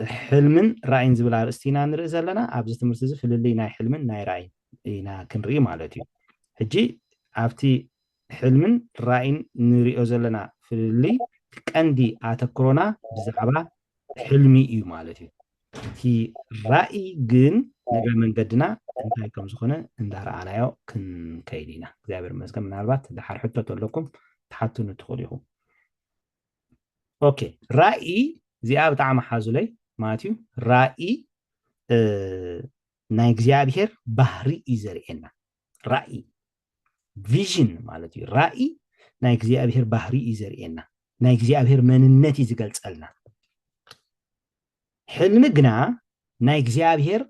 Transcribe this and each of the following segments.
حلمن رأين زبل أرستينا نرئز لنا أبز تمرسز في اللي ناي حلمن ناي رأين إنا كنري مالتي حجي عفتي حلمن رأين نرئز لنا في اللي كأندي آتكرونا بزعبا حلمي إيو مالتي تي رأي جن نجا من قدنا انتهي كم سخونة اندار عنايو كن كيدينا زابر مسكن من البات دحار حتى تقول تحطوا ندخليهم اوكي رأي زي بتاع حازولي ماتيو رأي ናይ እግዚአብሔር ባህሪ እዩ ዘርእየና ራእይ ቪዥን ማለት እዩ ራእይ ናይ እግዚአብሔር ባህሪ እዩ ዘርእየና ናይ እግዚአብሔር መንነት እዩ ዝገልጸልና ሕልሚ ግና ናይ እግዚአብሔር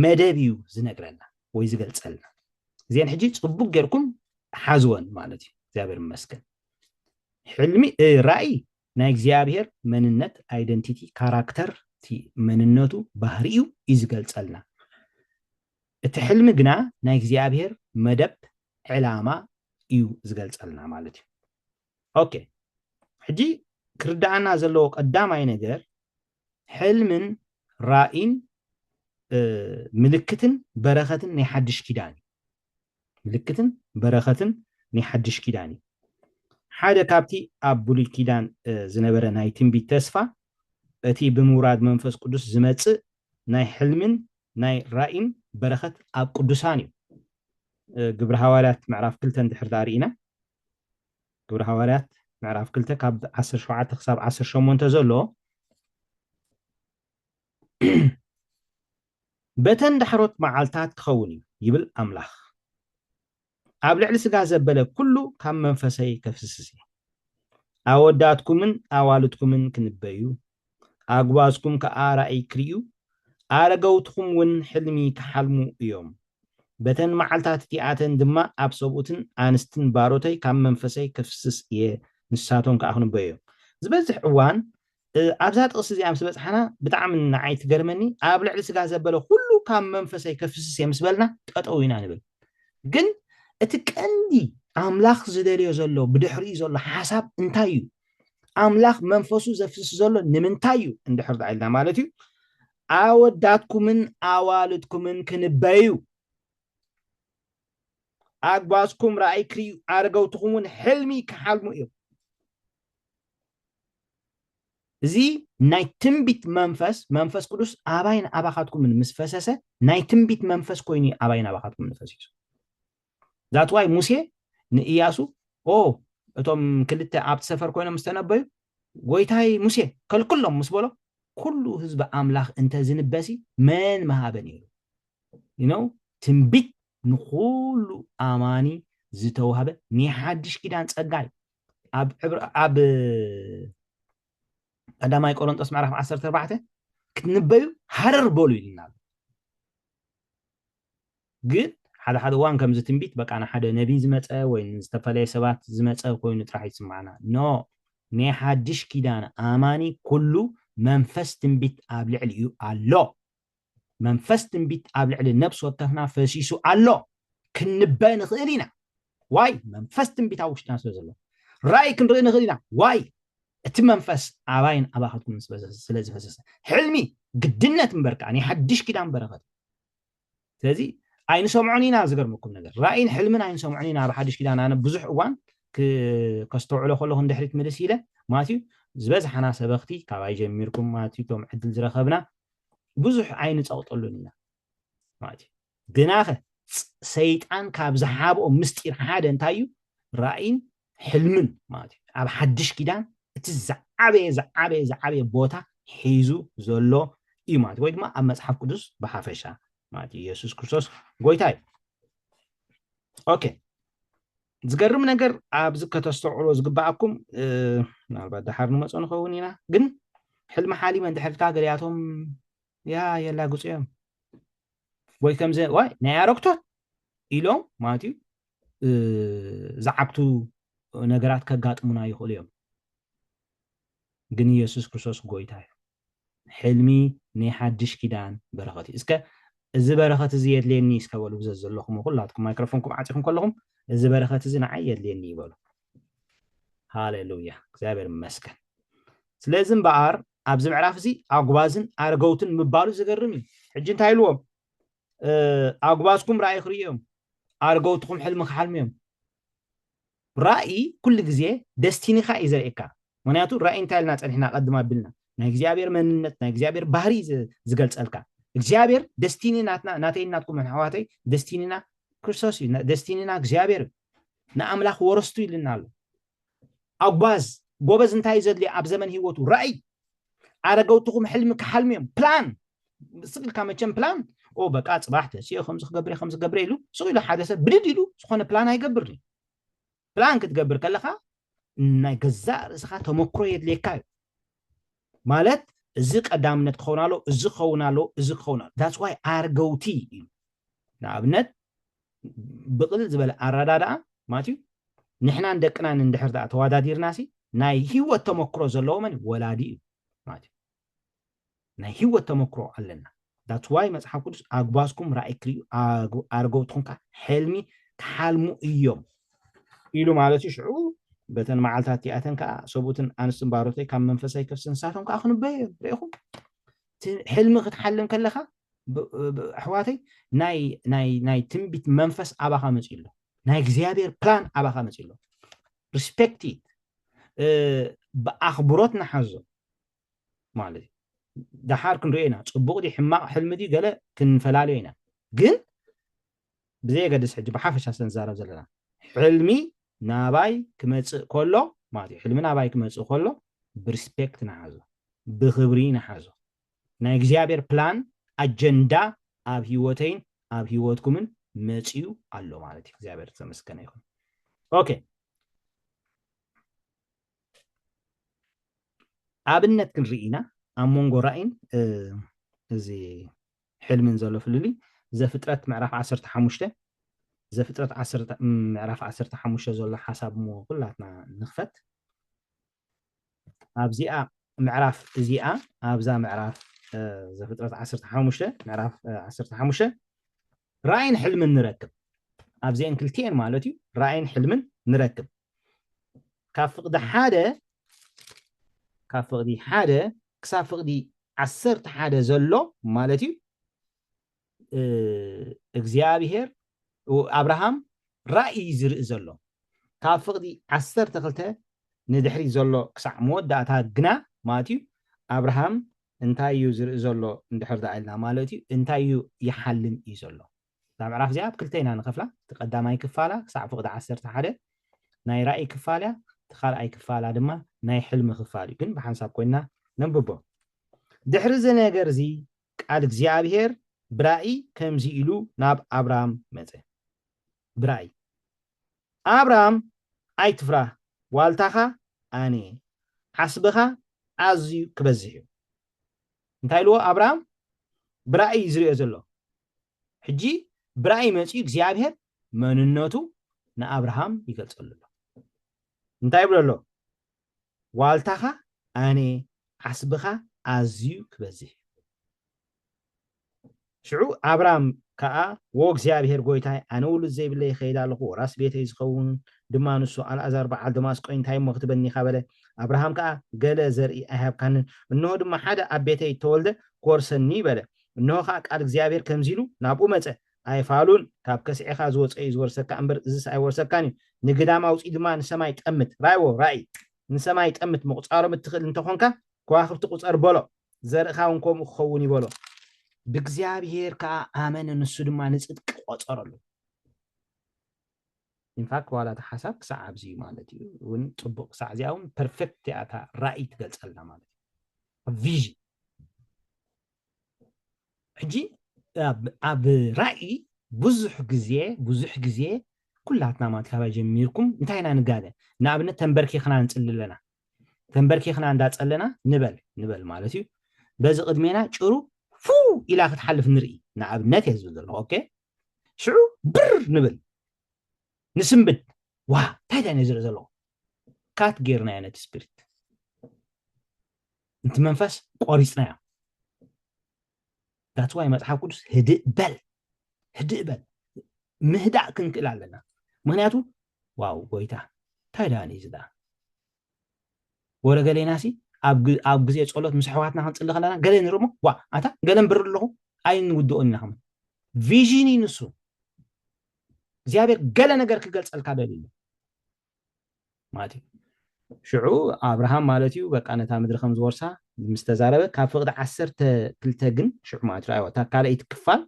መደብ እዩ ዝነግረና ወይ ዝገልጸልና እዚአን ሕጂ ጽቡቅ ጌርኩም ሓዝወን ማለት እዩ እግዚአብሔር ይመስገን ሕልሚ ራእይ ናይ እግዚአብሔር መንነት አይደንቲቲ ካራክተር መንነቱ ባህሪኡ እዩ ዝገልጸልና እቲ ሕልሚ ግና ናይ እግዚአብሔር መደብ ዕላማ እዩ ዝገልጸልና ማለት እዩ ኦኬ ሕጂ ክርዳኣና ዘለዎ ቀዳማይ ነገር ሕልምን ራእይን ምልክትን በረኸትን ናይ ሓድሽ ኪዳን ምልክትን በረኸትን ናይ ሓድሽ ኪዳን ሓደ ካብቲ ኣብ ብሉይ ኪዳን ዝነበረ ናይ ትንቢት ተስፋ እቲ ብምውራድ መንፈስ ቅዱስ ዝመጽእ ናይ ሕልምን ናይ ራእይን በረኸት ኣብ ቅዱሳን እዩ ግብረ ሐዋርያት ምዕራፍ 2 ድሕር ዳሪና ግብረ ሐዋርያት ምዕራፍ 2 ካብ 17 ክሳብ 18 ዘሎ በተን ዳሕሮት መዓልታት ክኸውን እዩ ይብል ኣምላኽ ኣብ ልዕሊ ስጋ ዘበለ ኩሉ ካብ መንፈሰይ ከፍስስ እየ ኣወዳትኩምን ኣዋልድኩምን ክንበዩ ኣግባዝኩም ከኣ ራእይ ክርእዩ ኣረገውትኩም ውን ሕልሚ ክሓልሙ እዮም በተን መዓልታት እቲኣተን ድማ ኣብ ሰብኡትን ኣንስትን ባሮተይ ካብ መንፈሰይ ከፍስስ እየ ንሳቶም ከኣ ክንበዩ ዝበዝሕ እዋን ኣብዛ ጥቕሲ እዚኣ ምስ በፅሓና ብጣዕሚ ንዓይ ትገርመኒ ኣብ ልዕሊ ስጋ ዘበለ ኩሉ ካብ መንፈሰይ ከፍስስ እየ ምስ በልና ጠጠው ኢና ንብል ግን እቲ ቀንዲ ኣምላኽ ዝደልዮ ዘሎ ብድሕሪኡ ዘሎ ሓሳብ እንታይ እዩ ኣምላኽ መንፈሱ ዘፍስስ ዘሎ ንምንታይ እዩ እንድሕር ዳኢልና ማለት እዩ ኣወዳትኩምን ኣዋልድኩምን ክንበዩ ኣግባዝኩም ራእይ ክርእዩ ኣረገውትኩም ውን ሕልሚ ክሓልሙ እዮም እዚ ናይ ትንቢት መንፈስ ቅዱስ ኣባይን ኣባኻትኩምን ምስ ፈሰሰ ናይ ትንቢት መንፈስ ኮይኑ ኣባይን ኣባኻትኩምን ፈሲሱ ዛት ዋይ ሙሴ ንኢያሱ እቶም ክልተ ኣብቲ ሰፈር ኮይኖም ዝተነበዩ ጎይታይ ሙሴ ከልክሎም ምስ በሎ ኩሉ ህዝቢ ኣምላኽ እንተ ዝንበሲ መን መሃበን እዩ ትንቢት ንኩሉ ኣማኒ ዝተዋሃበ ናይ ሓድሽ ኪዳን ጸጋ ኣብ ቀዳማይ ቆሮንጦስ ምዕራፍ 14 ክትንበዩ ሃረር በሉ ይልና ግን ሓደ እዋን ከምዚ ትንቢት በቃና ሓደ ነቢ ዝመፀ ወይ ዝተፈለየ ሰባት ዝመፀ ኮይኑ ጥራሕ ይስማዓና ናይ ሓድሽ ኪዳን ኣማኒ ኩሉ መንፈስ ትንቢት ኣብ ልዕሊ እዩ ኣሎ መንፈስ ትንቢት ኣብ ልዕሊ ነብስ ወከፍና ፈሲሱ ኣሎ ክንበይ ንኽእል ኢና ዋይ መንፈስ ትንቢት ኣብ ውሽጥና ስለ ዘሎ ራእይ ክንርኢ ንኽእል ኢና ዋይ እቲ መንፈስ ኣባይን ኣባኻትኩም ስለ ዝፈሰሰ ሕልሚ ግድነት እምበርካ ናይ ሓድሽ ኪዳን በረኸት ስለዚ ኣይንሰምዑን ኢና ዝገርመኩም ነገር ራእይን ሕልምን ኣይንሰምዑን ኢና ኣብ ሓድሽ ኪዳን ኣነ ብዙሕ እዋን ከስተውዕሎ ከለኹ እንድሕሪት ምልስ ኢለ ማትዩ ዝበዝሓና ሰበኽቲ ካብኣይ ጀሚርኩም ማትዩ ቶም ዕድል ዝረኸብና ብዙሕ ኣይንፀቕጠሉን ኢና ማትዩ ግናኸ ሰይጣን ካብ ዝሓብኦ ምስጢር ሓደ እንታይ እዩ ራእይን ሕልምን ማትዩ ኣብ ሓድሽ ኪዳን እቲ ዝዓበየ ቦታ ሒዙ ዘሎ እዩ ማለት ወይ ድማ ኣብ መጽሓፍ ቅዱስ ብሓፈሻ ማለት ኢየሱስ ክርስቶስ ጎይታ እዩ ኦኬ ዝገርም ነገር ኣብዚ ከተስተውዕሎ ዝግባኣኩም ምናልባት ድሓር ንመፆ ንኸውን ኢና ግን ሕልሚ ሓሊመ እንድሕርካ ገሊኣቶም የላግፁ እዮም ወይ ከምዚ ዋይ ናይ ኣረግቶት ኢሎም ማለት እዩ ዝዓግቱ ነገራት ከጋጥሙና ይኽእሉ እዮም ግን ኢየሱስ ክርስቶስ ጎይታ እዩ ሕልሚ ናይ ሓድሽ ኪዳን በረኸት እዩ እስከ እዚ በረኸት እዚ የድልየኒ እስከበሉ ብዘት ዘለኹም ኩላትኩም ማይክሮፎንኩም ዓፂኹም ከለኹም እዚ በረኸት እዚ ንዓይ የድልየኒ ይበሉ ሃሌሉያ እግዚአብሔር ይመስገን ስለዚ እምበኣር ኣብዚ ምዕራፍ እዚ ኣጉባዝን ኣርገውትን ምባሉ ዝገርም እዩ ሕጂ እንታይ ኢልዎም ኣጉባዝኩም ራእይ ክርእዮም ኣርገውትኩም ሕልሚ ክሓልሙ እዮም ራእይ ኩሉ ግዜ ደስቲኒካ እዩ ዘርእየካ ምክንያቱ ራእይ እንታይ ኢልና ፀኒሕና ቀድማ ኣቢልና ናይ እግዚኣብሔር መንነት ናይ እግዚኣብሔር ባህሪ ዝገልፀልካ እግዚኣብሔር ደስቲኒ ናተይ ናትኩም ኣሕዋተይ ደስቲኒና ክርስቶስ እዩ ደስቲኒና እግዚኣብሔር ንኣምላኽ ወረስቱ ኢልና ኣሎ ኣጓዝ ጎበዝ እንታይ ዘድልዮ ኣብ ዘመን ሂወቱ ራእይ ኣረገውትኩም ሕልሚ ክሓልሙ እዮም ፕላን ስቅልካ መቸም ፕላን በቃ ፅባሕ ተሲኦ ከምዚ ክገብረ ኢሉ ስቕ ኢሉ ሓደ ሰብ ብድድ ኢሉ ዝኾነ ፕላን ኣይገብር ፕላን ክትገብር ከለካ ናይ ገዛእ ርእስኻ ተመክሮ የድልየካ እዩ ማለት እዚ ቀዳምነት ክኸውን ኣሎ እዚ ክኸውን ኣሎ እዚ ክኸውን ኣሎ ዳትስ ዋይ ኣርገውቲ እዩ ንኣብነት ብቕልል ዝበለ ኣረዳድኣ ማለት እዩ ንሕና ንደቅናን እንድሕር ዳኣ ተወዳዲርናሲ ናይ ሂወት ተመክሮ ዘለዎ መን ወላዲ እዩ ማለት እዩ ናይ ሂወት ተመክሮ ኣለና ዳትስ ዋይ መፅሓፍ ቅዱስ ኣግባዝኩም ራእይ ክርእዩ ኣርገውትኩም ሕልሚ ክሓልሙ እዮም ኢሉ ማለት እዩ ሽዑ በተን መዓልታት እቲኣተን ከዓ ሰብኡትን ኣንስትን ባሮተይ ካብ መንፈሳዊ ከፍሲ ንሳቶም ከዓ ክንበዩ ርኢኹም ሕልሚ ክትሓልም ከለካ ኣሕዋተይ ናይ ትንቢት መንፈስ ኣባኻ መፅኡ ኣሎ ናይ እግዚኣብሔር ፕላን ኣባኻ መፅኡ ኣሎ ሪስፔክት ብኣኽብሮት ንሓዞ ማለት እዩ ድሓር ክንሪኦ ኢና ፅቡቅ ዲ ሕማቅ ሕልሚ ዲ ገለ ክንፈላለዮ ኢና ግን ብዘየገድስ ሕጂ ብሓፈሻ ስንዛረብ ዘለና ሕልሚ ናባይ ክመፅእ ከሎ ማለት እዩ ሕልሚ ናባይ ክመፅእ ከሎ ብሪስፔክት ንሓዞ ብክብሪ ንሓዞ ናይ እግዚኣብሔር ፕላን ኣጀንዳ ኣብ ሂወተይን ኣብ ሂወትኩምን መፅኡ ኣሎ ማለት እዩ እግዚኣብሔር ተመስገነ ይኹን ኦኬ ኣብነት ክንርኢ ኢና ኣብ መንጎ ራእይን እዚ ሕልምን ዘሎ ፍልልይ ዘፍጥረት ምዕራፍ 15 ዘፍጥረት ምዕራፍ 15 ዘሎ ሓሳብ ሞ ኩላትና ንኽፈት ኣብዚኣ ምዕራፍ እዚኣ ኣብዛ ምዕራፍ ዘፍጥረት 15 ምዕራፍ 15 ራእይን ሕልምን ንረክብ ኣብዚአን ክልቲአን ማለት እዩ ራእይን ሕልምን ንረክብ ካብ ፍቕዲ ሓደ ክሳብ ፍቕዲ 11 ዘሎ ማለት እዩ እግዚኣብሔር ኣብርሃም ራእይ ዝርኢ ዘሎ ካብ ፍቕዲ 12 ንድሕሪ ዘሎ ክሳዕ መወዳእታ ግና ማለት እዩ ኣብርሃም እንታይ እዩ ዝርኢ ዘሎ እንድሕር ዳ ኢልና ማለት እዩ እንታይ እዩ ይሓልም እዩ ዘሎ እዛ ምዕራፍ እዚኣ ብክልተ ኢና ንኸፍላ እቲ ቀዳማይ ክፋላ ክሳዕ ፍቕዲ 11 ናይ ራእይ ክፋልያ እቲ ካልኣይ ክፋላ ድማ ናይ ሕልሚ ክፋል እዩ ግን ብሓንሳብ ኮይና ነንብቦ ድሕሪ እዚ ነገር እዚ ቃል እግዚኣብሔር ብራእይ ከምዚ ኢሉ ናብ ኣብርሃም መፀ ብራእይ ኣብርሃም ኣይትፍራህ ዋልታኻ ኣነ ሓስብኻ ኣዝዩ ክበዝሕ እዩ እንታይ ኢልዎ ኣብርሃም ብራእይ ዝርኦ ዘሎ ሕጂ ብራእይ መፅኡ እግዚኣብሔር መንነቱ ንኣብርሃም ይገልፀሉ ኣሎ እንታይ ይብሎ ኣሎ ዋልታኻ ኣነ ሓስብኻ ኣዝዩ ክበዝሕ ሽዑ ኣብርሃም ከዓ እግዚአብሔር ጎይታይ ኣነ ውሉድ ዘይብለይ ይኸይድ ኣለኹ ራስ ቤተይ ዝኸውን ድማ ንሱ ኣልዓዛር በዓል ደማስቆ እንታይ እሞ ክትበኒኻ በለ ኣብርሃም ከዓ ገለ ዘርኢ ኣይሃብካንን እንሆ ድማ ሓደ ኣብ ቤተይ ተወልደ ኮርሰኒ በለ እንሆ ከዓ ቃል እግዚኣብሔር ከምዚ ኢሉ ናብኡ መፀ ኣይፋሉን ካብ ከስዒኻ ዝወፀ እዩ ዝወርሰካ እምበር እዚስ ኣይወርሰካን እዩ ንግዳም ኣውፂኡ ድማ ንሰማይ ጠምት ራእይዎ ራእይ ንሰማይ ጠምት ምቁፃሮም እትኽእል እንተኾንካ ከዋኽብቲ ቁፀር በሎ ዘርእኻ እውን ከምኡ ክኸውን ይበሎ ብእግዚአብሔር ከዓ ኣመነ ንሱ ድማ ንፅድቂ ቆፀረሉ ኢንፋክት ዋላ እቲ ሓሳብ ክሳዕ ኣብዚ ማለት እዩ እውን ፅቡቅ ክሳዕ እዚኣ እውን ፐርፌክት እታ ራእይ ትገልፀልና ማለት እዩ ቪዥን ሕጂ ኣብ ራእይ ብዙሕ ግዜ ኩላትና ማለት ካብ ጀሚርኩም እንታይ ኢና ንጋለ ንኣብነት ተንበርኪኽና ንፅልለና ተንበርኪኽና እንዳፀለና ንበል ማለት እዩ በዚ ቅድሜና ጭሩ ፉ ኢላ ክትሓልፍ ንርኢ ንኣብነት እየ ዝብል ዘለኹ ኦኬ ሽዑ ብር ንብል ንስንብድ ዋ እንታይ ዳ ዝርኢ ዘለኹ ካት ጌርናዮ ነቲ ስፒሪትንቲ መንፈስ ቆሪፅናዮ ዳትስ ዋይ መፅሓፍ ቅዱስ ህድእ በል ምህዳእ ክንክእል ኣለና ምክንያቱ ዋው ጎይታ እንታይ ዳ እዚ ዳ ወረገሌናሲ ኣብ ግዜ ጸሎት ምስ ኣሕዋትና ክንጽሊ ከለና ገለ ንርሞ ዋ ኣታ ገለ ንብር ኣለኹ ኣይንውድኦን ኢና ኸም ቪዥን እዩ ንሱ እግዚኣብሔር ገለ ነገር ክገልጸልካ ደልዩ ማለት እዩ ሽዑ ኣብርሃም ማለት እዩ በቃ ነታ ምድሪ ከም ዝወርሳ ምስ ተዛረበ ካብ ፍቕዲ 12 ግን ሽዑ ማለት ረኣይዎ እታ ካልአይቲ ክፋል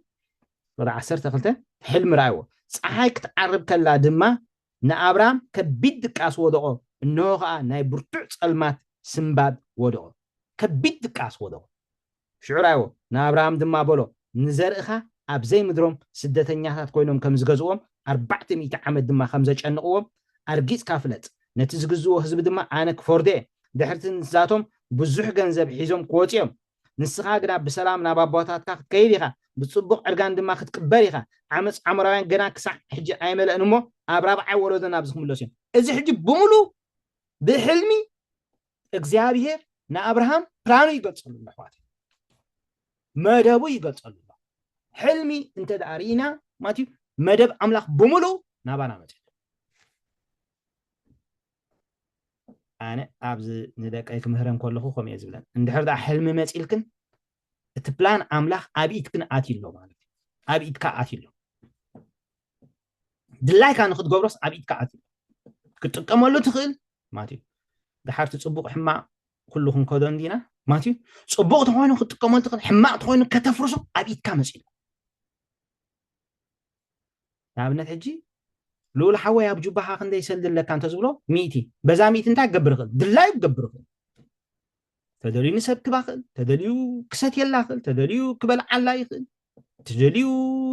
ፍቕዲ 12 ሕልሚ ረኣይዎ ፀሓይ ክትዓርብ ከላ ድማ ንኣብርሃም ከቢድ ድቃስ ወደቆ እንሆ ከዓ ናይ ብርቱዕ ጸልማት ስምባድ ወደቆ ከቢድ ድቃስ ወደቆ ሽዑ ረኣይዎ ንኣብርሃም ድማ በሎ ንዘርእኻ ኣብ ዘይምድሮም ስደተኛታት ኮይኖም ከም ዝገዝኦም 400 ዓመት ድማ ከም ዘጨንቕዎም ኣርጊፅካ ፍለጥ ነቲ ዝግዝዎ ህዝቢ ድማ ኣነ ክፈርዶ ድሕርቲ ንሳቶም ብዙሕ ገንዘብ ሒዞም ክወፅኦም ንስኻ ግና ብሰላም ናብ ኣቦታትካ ክትከይድ ኢኻ ብፅቡቕ ዕርጋን ድማ ክትቅበር ኢኻ ዓመፅ ዓሞራውያን ገና ክሳዕ ሕጂ ኣይመለአን እሞ ኣብ 4 ወለዶ ናብዚ ክምለሱ እዮም እዚ ሕጂ ብምሉ ብሕልሚ እግዚኣብሔር ንኣብርሃም ፕላኑ ይገልጸሉ ኣሕዋት መደቡ ይገልጸሉ ሕልሚ እንተ ደኣ ርኢና ማለት እዩ መደብ ኣምላኽ ብምሉ ናባና መፅእ ኣነ ኣብዚ ንደቀይ ክምህረን ከለኹ ከምእየ ዝብለን እንድሕር ዳ ሕልሚ መፂልክን እቲ ፕላን ኣምላኽ ኣብ ኢድክን ኣትይሎ ማለት እዩ ኣብ ኢድካ ኣትይሎ ድላይካ ንክትገብሮስ ኣብ ኢድካ ኣትይሎ ክትጥቀመሉ ትኽእል ማለት እዩ ድሓርቲ ፅቡቕ ሕማቕ ኩሉ ክንከዶ እንዲና ማለት እዩ ፅቡቕ ተኮይኑ ክትጥቀመሉ ትኽእል ሕማቕ ተኮይኑ ከተፍርሶ ኣብ ኢድካ መፂሉ ንኣብነት ሕጂ ልኡል ሓወይ ኣብ ጁባኻ ክንደይ ሰልድለካ እንተዝብሎ 100 በዛ 100 እንታይ ክገብር ይኽእል ድላዩ ክገብር ይኽእል ተደልዩ ንሰብ ክባ ክእል ተደልዩ ክሰትየላ ክእል ተደልዩ ክበልዓላ ይኽእል ተደልዩ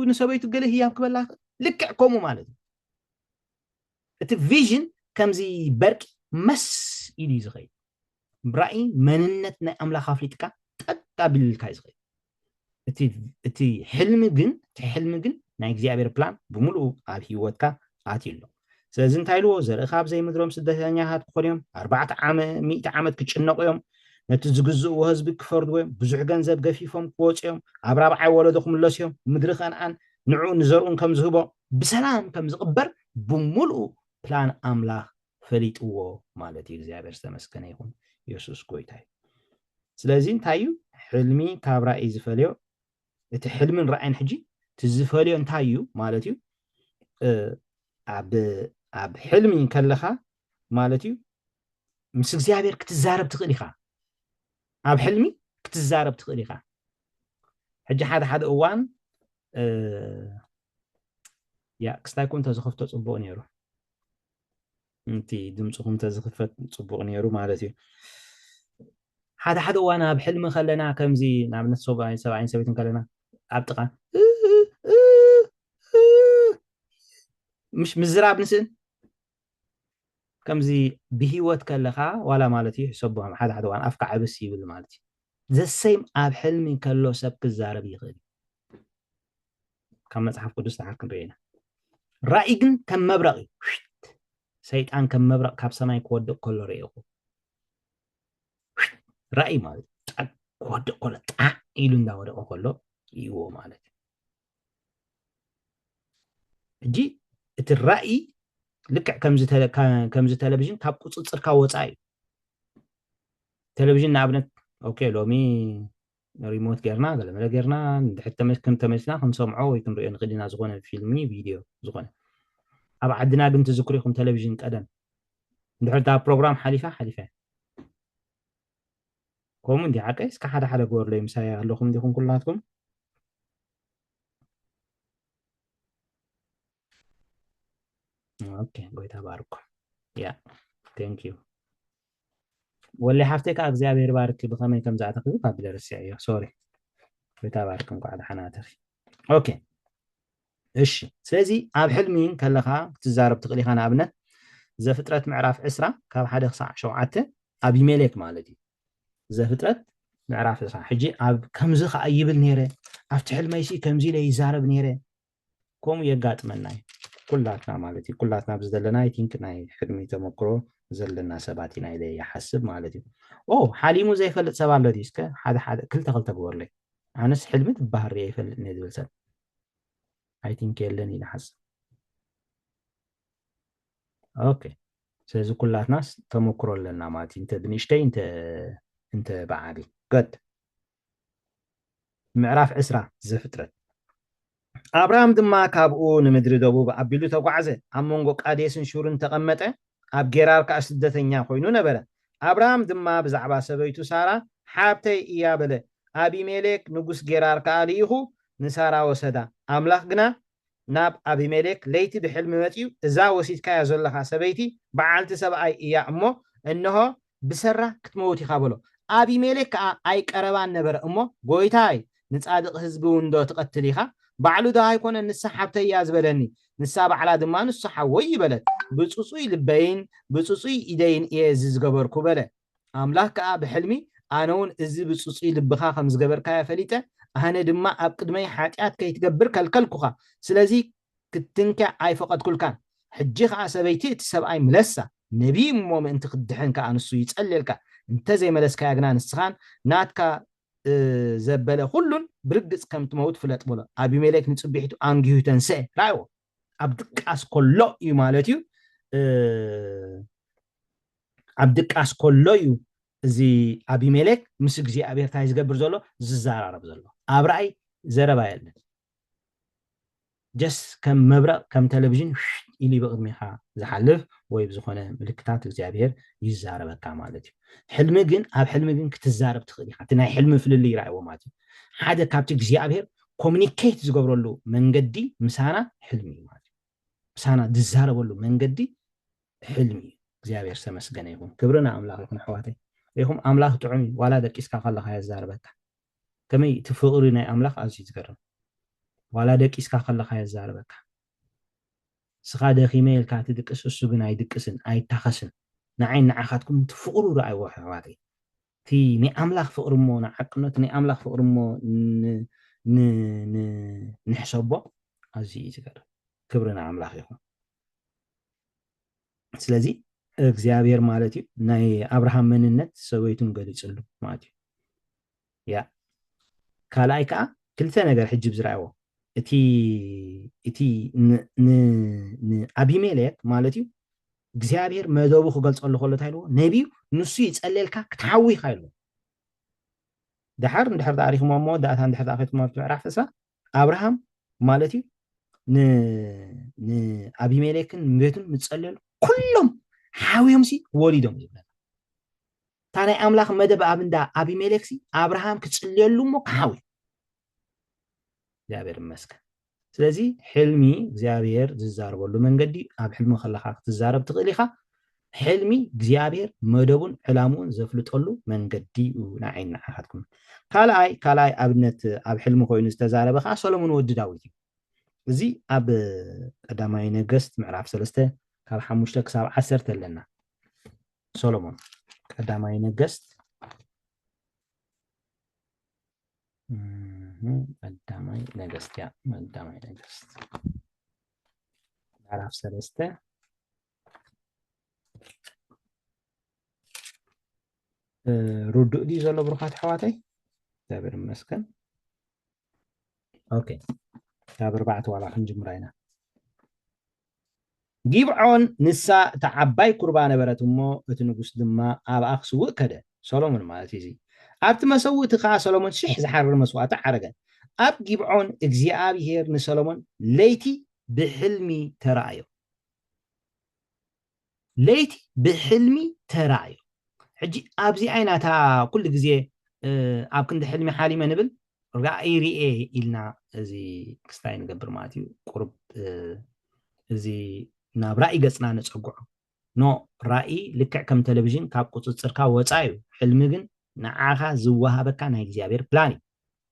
ንሰበይቱ ገለ ህያብ ክበላ ክእል ልክዕ ከምኡ ማለት እዩ እቲ ቪዥን ከምዚ በርቂ መስ ኢሉ እዩ ዝኸይድ ብራእይ መንነት ናይ ኣምላኽ ኣፍሊጥካ ጠቅ ኣቢልልካ እዩ ዝኸይድ እቲ ሕልሚ ግን ናይ እግዚኣብሔር ፕላን ብምሉእ ኣብ ሂወትካ ኣትይሎ ስለዚ እንታይ ኢልዎ ዘርእኻ ኣብ ዘይምድሮም ስደተኛታት ክኾኑ እዮም 400 ዓመት ክጭነቑ እዮም ነቲ ዝግዝእዎ ህዝቢ ክፈርድዎ እዮም ብዙሕ ገንዘብ ገፊፎም ክወፁ እዮም ኣብ 4 ወለዶ ክምለሱ እዮም ምድሪ ከነኣን ንዑ ንዘርኡን ከም ዝህቦ ብሰላም ከም ዝቕበር ብምሉእ ፕላን ኣምላኽ ፈሊጥዎ ማለት እዩ እግዚኣብሔር ዝተመስገነ ይኹን ኢየሱስ ጎይታ እዩ ስለዚ እንታይ እዩ ሕልሚ ካብ ራእይ ዝፈልዮ እቲ ሕልምን ራእይን ሕጂ ትዝፈልዮ እንታይ እዩ ማለት እዩ ኣብ ሕልሚ ከለኻ ማለት እዩ ምስ እግዚኣብሔር ክትዛረብ ትኽእል ኢኻ ኣብ ሕልሚ ክትዛረብ ትኽእል ኢኻ ሕጂ ሓደ እዋን ያ ክስታይኩም ተዝኸፍቶ ጽቡቕ ነይሩንቲ ድምፅኹም ተዝኽፈት ጽቡቕ ነይሩ ማለት እዩ ሓደ እዋን ኣብ ሕልሚ ከለና ከምዚ ንኣብነት ሰብኣይን ሰበይትን ከለና ኣብ ጥቓ مش مزراب نسن كمزي بهيوت كلها ولا مالتي يحسبوها حدا وان افكع عبس يبل مالتي ذا سيم اب حلمي كلو سبك الزارب يغني كم مصحف قدس تحكم بينا رأيكن كم مبرقي سيطان كم مبرق كاب سماي كود كل ريقو رأي مالتي كود كل طع يلون دا ودو كله يو مالتي جي الرأي لك كمزي تلفزيون كاب قصصر كا وصاي تلفزيون نابنت اوكي لومي ريموت غيرنا قال ما غيرنا حتى كنت تمسنا كنسمعو وي كنريو نخدينا زغونه فيلمي فيديو زغونه اب عندنا بنت ذكريكم تلفزيون قدم ندحرتا بروجرام حليفه كوم دي عقيس كحدا حدا غور لي مسايا لكم ديكم كلاتكم اوكي قويت باركم يا ثانك يو واللي حفتك እግዚአብሔር ባርክ بخمن كم زعتك قبل الرسائل سوري قويت باركم قاعد حناتر اوكي እሺ ስለዚህ ኣብ ሕልሚን ከለኻ ክትዛረብ ትኽእል ኢኻ ንኣብነት ዘፍጥረት ምዕራፍ 10 ካብ 1 ክሳዕ 7 ኣቢሜሌክ ማለት እዩ ዘፍጥረት ምዕራፍ 10 ሕጂ ኣብ ከምዚ ከዓ ይብል ነይረ ኣብቲ ሕልመይሲ ከምዚ ኢለ ይዛረብ ነይረ ከምኡ የጋጥመና እዩ ኩላትና ማለት እዩ ኩላትና ብዝደለና አይ ቲንክ ናይ ሕልሚ ተመክሮ ዘለና ሰባት ኢና ኢለ ይሓስብ ማለት እዩ ኦ ሓሊሙ ዘይፈልጥ ሰብ ኣሎ ዲስከ ሓደ ክልተ ግበርለይ ኣነስ ሕልሚ ትባህር ይፈልጥ ነይ ዝብል ሰብ I think يلن إلى حسب أوكي سيزو كلها ناس تمكروا لنا ماتي أنت بنشتي أنت انت بعبي قد معرف عسرة زفطرت أبراهام دما كابو نمدري دوبو أبيلو تقعزه أمونغو قاديسن شورن تقمته أب جرار كأسدتنيا خوينو نبره أبراهام دما بزعبا سبيتو سارة حابتي إيابله أبي ميلك نقص جرار كاليهو نسارا وسدا أملاخ جنا ناب أبي ميلك ليتي بحلم متيو إذا وسيت كايا زلخا سبيتي بعلت سبعي إيا أمو إنه بسرة كتموتي خابلو أبي ميلك أي كربان نبر أمو قويتاي نتصادق حزبو وندو تقتليها بعلو ده هيكون النسا حبتي يازبلني نسا بعلا دمان نسا حوي بلد بتصوصي لبين بتصوصي إيدين إيزيز قبر كبلة أملاك بحلمي أنون إزي بتصوصي لبخا خمس قبر كايا فليته أنا دما أبقدمي حاجات كي تقبر كالكوخا سلازي كتنكا أي فقط كل كان حجيخ عسبيتي تسبعي ملسة نبي موم انت قدحن كأنسو يتسأللك انت زي ملسكا يقنا نسخان ناتكا زبله كلن برقص كم تموت فلت بولا أبي ملك نتصبحتو أنجيو تنسى رايو عبدك أسكولو يمالتيو عبدك أسكولو يو زي أبي ملك مسك زي أبي تايز قبر زلو ززار عرب زلو أبرأي زربا يلن جس كم مبرق كم تلفزيون إلي بقدميها زحلف ويبزخونه ملكتات እግዚአብሔር ይዛረበካ ማለት እዩ حلم ግን ኣብ حلم ግን ክትዛረብ ትኽእል ኢኻ እቲ ናይ حلم ፍልል ይራእይዎ ማለት እዩ ሓደ ካብቲ እግዚአብሔር ኮሙኒኬት ዝገብረሉ መንገዲ ምሳና حلم እዩ ማለት እዩ ምሳና ዝዛረበሉ መንገዲ حلم እዩ እግዚአብሔር ተመስገነ ይሁን ክብርና ኣምላኽ ይሁን ኣሕዋተይ ይኹም ኣምላኽ ጥዑም እዩ ዋላ ደቂስካ ከለኻ ይዛረበካ ከመይ እቲ ፍቕሪ ናይ ኣምላኽ ኣዝዩ ዝገርም ዋላ ደቂስካ ከለኻ ይዛረበካ ስኻ ደኺመ ኢልካ ትድቅስ እሱ ግን ኣይድቅስን ኣይታኸስን ንዓይን ንዓኻትኩም ትፍቕሩ ረኣይዎ ኣሕዋተይ እቲ ናይ ኣምላኽ ፍቕሪ እሞ ንዓቅነት ናይ ኣምላኽ ፍቕሪ እሞ ንሕሰቦ ኣዝዩ እዩ ዝገርም ክብርና ኣምላኽ ይኹን ስለዚ እግዚአብሔር ማለት እዩ ናይ አብርሃም መንነት ሰበይቱን ገሊፅሉ ማለት እዩ ያ ካልኣይ ከዓ ክልተ ነገር ሕጂ ብዝረኣይዎ እቲ ንአቢሜሌክ ማለት እዩ እግዚአብሔር መደቡ ክገልፀሉ ከሎ እንታይ ኢልዎ ነቢዩ ንሱ ይፀልየልካ ክትሓዊ ኢኻ ኢልዎ ድሓር ታሪክ መወዳእታ እንድሕር ተኣኺትኩም ኣብቲ ምዕራፍ ዕስራ አብርሃም ማለት እዩ ንአቢሜሌክን ቤቱን ምፀልየሉ ኩሎም ሓዊዮም ሲ ወሊዶም ይብለና እታ ናይ ኣምላኽ መደብ ኣብ እንዳ አቢሜሌክ ሲ አብርሃም ክፅልየሉ እሞ ክሓዊ እግዚአብሔር ይመስገን ስለዚ ሕልሚ እግዚአብሔር ዝዛረበሉ መንገዲ ኣብ ሕልሚ ከለኻ ክትዛረብ ትኽእል ኢኻ ሕልሚ እግዚአብሔር መደቡን ዕላሙን ዘፍልጠሉ መንገዲ ንዓይን ንዓኻትኩም ካልኣይ ኣብነት ኣብ ሕልሚ ኮይኑ ዝተዛረበ ከዓ ሰሎሞን ወዲ ዳዊት እዩ እዚ ኣብ ቀዳማይ ነገስት ምዕራፍ 3 ካብ 5 ክሳብ 10 ኣለና ሰሎሞን ቀዳማይ ነገስት ቀዳማይ ነገስት ምዕራፍ 3 ርዱእ ድዩ ዘሎ ብሩኻት ኣሕዋተይ እግዚአብሔር ይመስገን ኦኬ ካብ 4 ዋላ ክንጅምራ ኢና ጊብዖን ንሳ ተዓባይ ኩርባ ነበረት እሞ እቲ ንጉስ ድማ ኣብኣ ክስውእ ከደ ሰሎሞን ማለት እዩ ኣብቲ መሰውእቲ ከዓ ሰሎሞን 1000 ዝሓርር መስዋእቲ ዓረገ ኣብ ጊብዖን እግዚአብሔር ንሰሎሞን ለይቲ ብሕልሚ ተራእዮ ሕጂ ኣብዚ ዓይናታ ኩሉ ግዜ ኣብ ክንዲ ሕልሚ ሓሊመ ንብል ራእይ ርኤ ኢልና እዚ ክስታይ ንገብር ማለት እዩ ቁርብ እዚ ናብ ራእይ ገፅና ነፀጉዖ ኖ ራእይ ልክዕ ከም ቴሌቪዥን ካብ ቁፅፅርካ ወፃ እዩ ሕልሚ ግን ንዓኻ ዝወሃበካ ናይ እግዚአብሔር ፕላን እዩ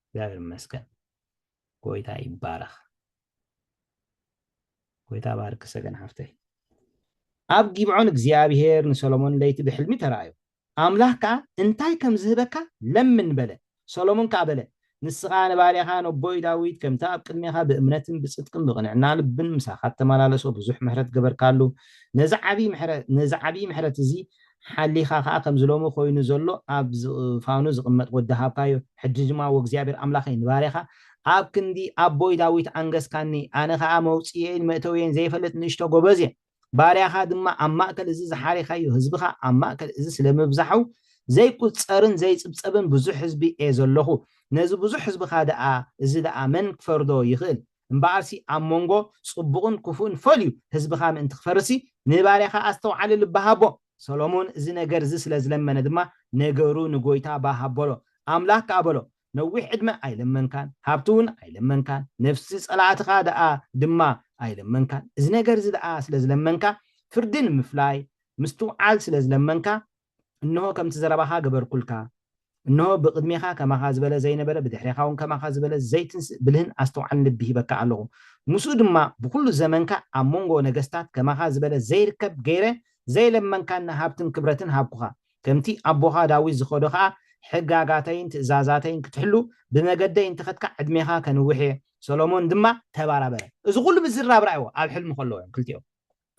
እግዚአብሔር ይመስገን ጎይታ ይባረኽ ጎይታ ባርክ ሰገን ሓፍተይ ኣብ ጊብዖን እግዚአብሔር ንሰሎሞን ለይቲ ብሕልሚ ተራእዮ ኣምላኽ ከዓ እንታይ ከም ዝህበካ ለምን በለ ሰሎሞን ከዓ በለ ንስኻ ንባርያኻ ነቦይ ዳዊት ከምታ ኣብ ቅድሜኻ ብእምነትን ብፅድቅን ብቕንዕና ልብን ምሳኻ ተመላለሶ ብዙሕ ምሕረት ገበርካሉ ነዚ ዓብይ ምሕረት እዚ ሓሊኻ ከዓ ከም ዝሎሙ ኮይኑ ዘሎ ኣብ ፋኑ ዝቕመጥ ወዲ ሃብካዮ ሕጂ ድማ ወእግዚአብሔር ኣምላኸይ ንባርያኻ ኣብ ክንዲ ኣቦይ ዳዊት ኣንገስካኒ ኣነ ከዓ መውፅየን መእተውየን ዘይፈለጥ ንእሽቶ ጎበዝ እየ ባርያኻ ድማ ኣብ ማእከል እዚ ዝሓሪኻዮ ህዝብኻ ኣብ ማእከል እዚ ስለምብዛሑ زي قصرن زي صبصبن بزح حزبي ايزلخو نزي بزح حزب خادع ازي دع من كفردو يخل امبارسي امونغو صبقن كفون فوليو حزب خام انت خفرسي نباريخا استو على لبهابو سولومون ازي نجر زي سلازلمن دما نجرو نغويتا باهابولو املاك قابلو نوح عدما اي لمن كان هابتون اي لمن كان نفسي صلعت خادع دما اي لمن كان ازي نجر زي دع سلازلمن كان فردين مفلاي مستوعال سلازلمن كان انه كم تزربها قبر كلكا انه بقدميها كما خازبله زي نبره بدحريخاون كما خازبله زيت بلهن استوعن لبه بكا الله مسود ما بكل زمن كا امونغو نغستات كما خازبله زي ركب غيره زي لمن كان هابتن كبرتن هابخا كمتي ابوها داوي زخودخا حغاغاتين تزازاتين كتحلو بمجدي انت خدك عدميها كنوحي سولومون دما تباربره از كل بزراب رايو اب حلم خلو كلتيو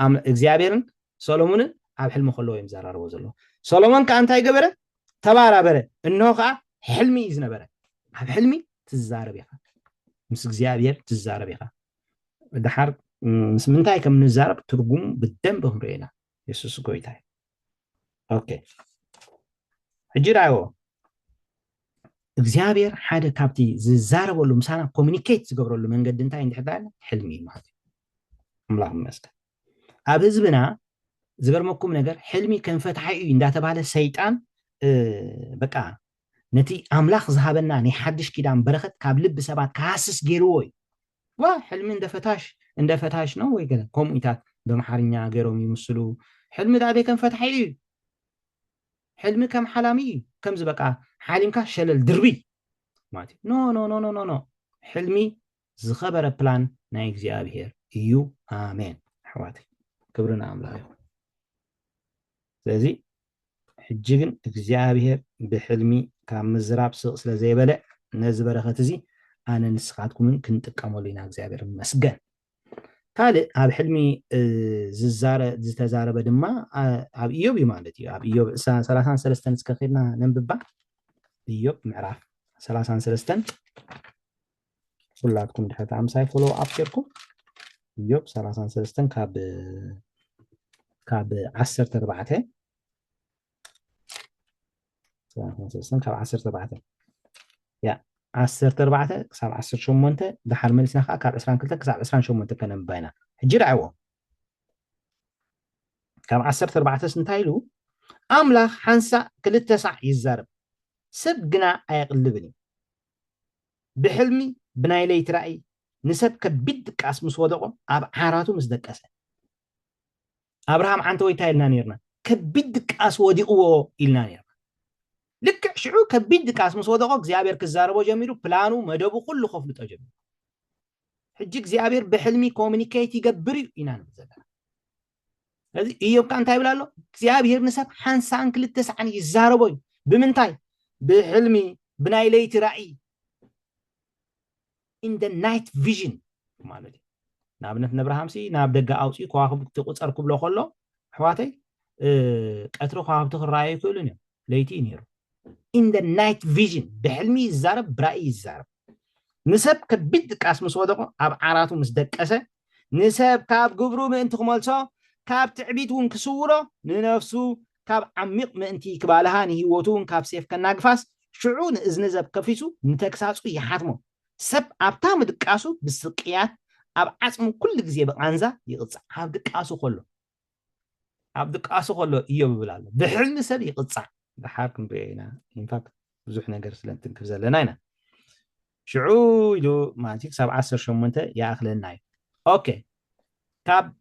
ام اغزيابيرن سولومون اب حلم خلو يمزرارو زلو سولومون كانتاي غبره تباربره انه خا حلمي يزنبره اب حلمي تزارب يخا مس اغزيابير تزارب يخا دحر مس منتاي كم نزارب ترغم بالدم بهرينا يسوس كويتاي اوكي حجرايو እግዚአብሔር ሓደ ካብቲ ዝዛረበሉ ምሳና ኮሙኒኬት ዝገብረሉ መንገዲ እንታይ እንድሕዳለ ሕልሚ ማለት እዩ አምላክ ይመስገን ኣብ ህዝብና ዝገርመኩም ነገር ሕልሚ ከም ፈትሓይ እዩ እንዳተባለ ሰይጣን በቃ ነቲ አምላክ ዝሃበና ናይ ሓድሽ ኪዳን በረኸት ካብ ልብ ሰባት ካስስ ገይርዎ እዩ ዋ ሕልሚ እንደፈታሽ ነው ወይ ገለ ኮሙኒታት በመሓርኛ ገይሮም ይመስሉ ሕልሚ ዳቤ ከም ፈትሓይ እዩ ሕልሚ ከም ሓላሚ እዩ ከምዚ በቃ ሓሊምካ ሸለል ድርቢ ማለት ኖ ኖ ኖ ኖ ኖ ሕልሚ ዝኸበረ ፕላን ናይ እግዚአብሔር እዩ አሜን ኣሕዋተይ ክብርና ኣምላኽ ይኹን ስለዚ ሕጂ ግን እግዚአብሔር ብሕልሚ ካብ ምዝራብ ስቕ ስለ ዘይበልዕ ነዚ በረኸት እዚ ኣነ ንስኻትኩምን ክንጥቀመሉ ኢና እግዚአብሔር መስገን ካልእ ኣብ ሕልሚ ዝተዛረበ ድማ ኣብ ኢዮብ እዩ ማለት እዩ ኣብ ኢዮብ 33 እስከ ኸድና ነንብባ ኢዮብ ምዕራፍ 33 ኩላትኩም ድሕሪ ኣምሳይ ፎሎ ኣፕ ጌርኩም ኢዮብ 33 ካብ 14 ካብ 14 ያ 14 ክሳብ 18 ድሓር መሊስና ከዓ ካብ 22 ክሳብ 28 ከነንብባ ኢና ሕጂ ርኣይዎ ካብ 14 እንታይ ኢሉ ኣምላኽ ሓንሳእ ክልተ ሳዕ ይዛረብ ሰብ ግና ኣየቕልብን እዩ ብሕልሚ ብናይ ለይቲ ራእይ ንሰብ ከቢድ ድቃስ ምስ ወደቆ ኣብ ዓራቱ ምስ ደቀሰ ኣብርሃም ዓንተ ወይታ ኢልና ነርና ከቢድ ድቃስ ወዲቕዎ ኢልና ነርና ልክዕ ሽዑ ከቢድ ድቃስ ምስ ወደቆ እግዚአብሔር ክዛረቦ ጀሚሩ ፕላኑ መደቡ ኩሉ ከፍልጦ ጀሚሩ ሕጂ እግዚአብሔር ብሕልሚ ኮሙኒኬት ይገብር እዩ ኢና ንብል ዘለና ስለዚ ኢዮብ ከዓ እንታይ ይብል ኣሎ እግዚአብሔር ንሰብ ሓንሳን ክልተ ሰዓን ይዛረቦ እዩ ብምንታይ ብሕልሚ ብናይ ለይቲ ራእይ in the night vision ማለት እዩ ንኣብነት ነብርሃምሲ ናብ ደገ ኣውፅኡ ከዋክብቲ ቁፀር ክብሎ ከሎ ኣሕዋተይ ቀትሪ ከዋክብቲ ክረኣዩ ይክእሉን እዮም ለይቲ እዩ ነይሩ in the night vision بحلمي يزارب برأي يزارب نسب كبيد قاس مسودقو اب عراتو مسدقسه نسب كاب قبرو من انت خمالسو كاب تعبيتون كسورو ننفسو كاب عميق من انتي كبالهان هيوتون كاب سيف كناقفاس شعون ازنزب كفيسو نتكساسو يحاتمو سب ابتا مدقاسو بالسقيات اب عصمو كل غزي بقانزا يقصع اب دقاسو كله اب دقاسو كله يوب بلالو بحلم سب يقصع بحاكم بينا in fact بزح نجر سلنتن كفزلنا هنا شعويدو ماتيك 17 يا اخلنا اوكي كاب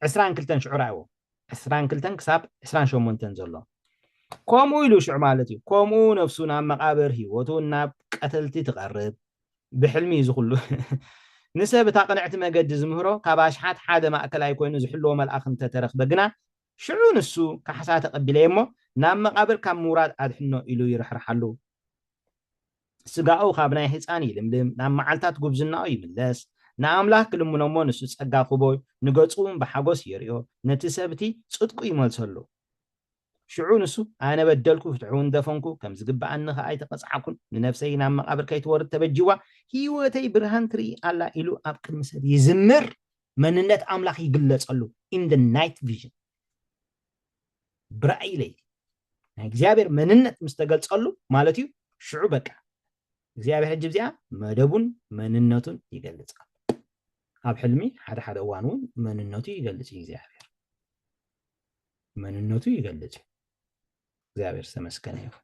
20 كلتن شعراو 20 كلتن كساب 28 زلو كومو يلو شع مالتي كومو نفسنا مقابر هيوتونا قتلتي تقرب بحلمي يزخلو نسب تقنعت مجد زمهرو كباشحات حدا ما اكل يكونو زحلو ملأخ انت ترخ بقنا شعون السو كحسات قبل يمو نام مقابل كم مراد ادحنو إلو يرحرحلو سقاو خابناي حصاني لملم نام معلتات غبزنا يملس ناملاك لمنمون السو صقا خبوي نغصوم بحغوس يريو نتسبتي صدقو يملسلو شعون السو انا بدلكو فتحون دفنكو كم زغبا ان خاي تقصعكم لنفسي نام مقابل كيتورد تبجوا هيوتي برهان تري الله إلو ابق مسل يزمر مننت املاك يغلصلو in the night vision برأي لي ናይ እግዚኣብሔር መንነት ምስ ተገልጸሉ ማለት እዩ ሽዑ በቃ እግዚኣብሔር ሕጂ ብዚኣ መደቡን መንነቱን ይገልጽ ኣብ ሕልሚ ሓደ ሓደ እዋን እውን መንነቱ ይገልጽ እግዚኣብሔር መንነቱ ይገልጽ እግዚአብሔር ተመስገነ ይሁን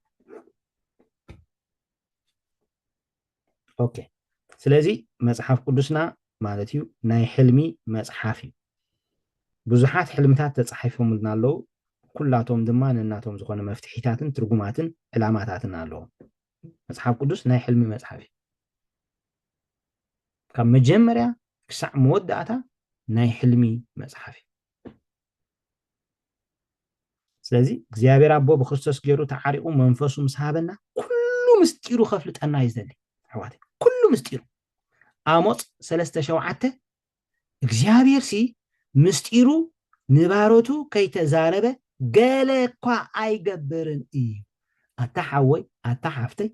ኦኬ ስለዚ መጽሐፍ ቅዱስና ማለት እዩ ናይ ሕልሚ መጽሐፍ እዩ ብዙሓት ሕልምታት ተጻሒፎምልና ኣለዉ ኩላቶም ድማ ነናቶም ዝኾነ መፍትሒታትን ትርጉማትን ዕላማታትን ኣለዎም መጽሐፍ ቅዱስ ናይ ሕልሚ መጽሐፍ እዩ ካብ መጀመርያ ክሳዕ መወዳእታ ናይ ሕልሚ መጽሐፍ እዩ ስለዚ እግዚአብሔር ኣቦ ብክርስቶስ ገይሩ ተዓሪቁ መንፈሱ ምስ ሃበና ኩሉ ምስጢሩ ከፍልጠና ይዘሊ ኣሕዋት ኩሉ ምስጢሩ አሞጽ 3:7 እግዚአብሔር ሲ ምስጢሩ ንባሮቱ ከይተዛረበ ገለ እኳ ኣይገብርን እዩ ኣታሓወይ ኣታሓፍተይ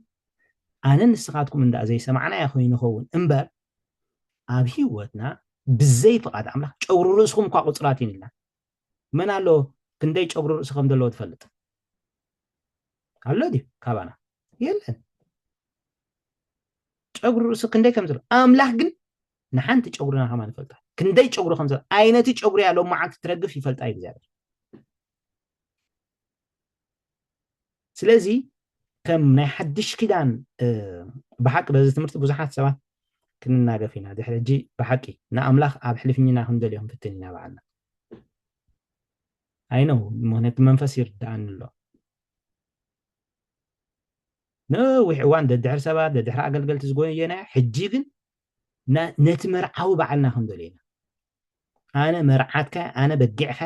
ኣነ ንስኻትኩም እንዳ ዘይሰማዕና ይኾይን ይኸውን እምበር ኣብ ህይወትና ብዘይ ፍቃድ ኣምላኽ ጨጉሩ ርእስኩም እኳ ቁፅራት ይንልና መን ኣሎ ክንደይ ጨጉሩ ርእስ ከም ዘለዎ ትፈልጥ ኣሎ ድዩ ካባና የለን ጨጉሩ ርእስ ክንደይ ከም ዘሎ ኣምላኽ ግን ንሓንቲ ጨጉርና ከማን ይፈልጣ ክንደይ ጨጉሩ ከም ዘሎ ዓይነቲ ጨጉሪ ያለው ማዓት ትረግፍ ይፈልጣ እግዚአብሔር ስለዚ ከም ናይ ሓድሽ ኪዳን ብሓቂ በዚ ትምህርቲ ብዙሓት ሰባት ክንናገፍ ኢና ድሕሪ ሕጂ ብሓቂ ንኣምላኽ ኣብ ሕልፍኝና ክንደልዮም ፍትን ኢና በዓልና ኣይነው ምክንያቱ መንፈስ ይርዳእኒ ኣሎ ነዊሕ እዋን ደድሕሪ ሰባት ደድሕሪ ኣገልገልቲ ዝጎየና ሕጂ ግን ነቲ መርዓዊ በዓልና ክንደልዮ ኢና ኣነ መርዓትካ ኣነ በጊዕካ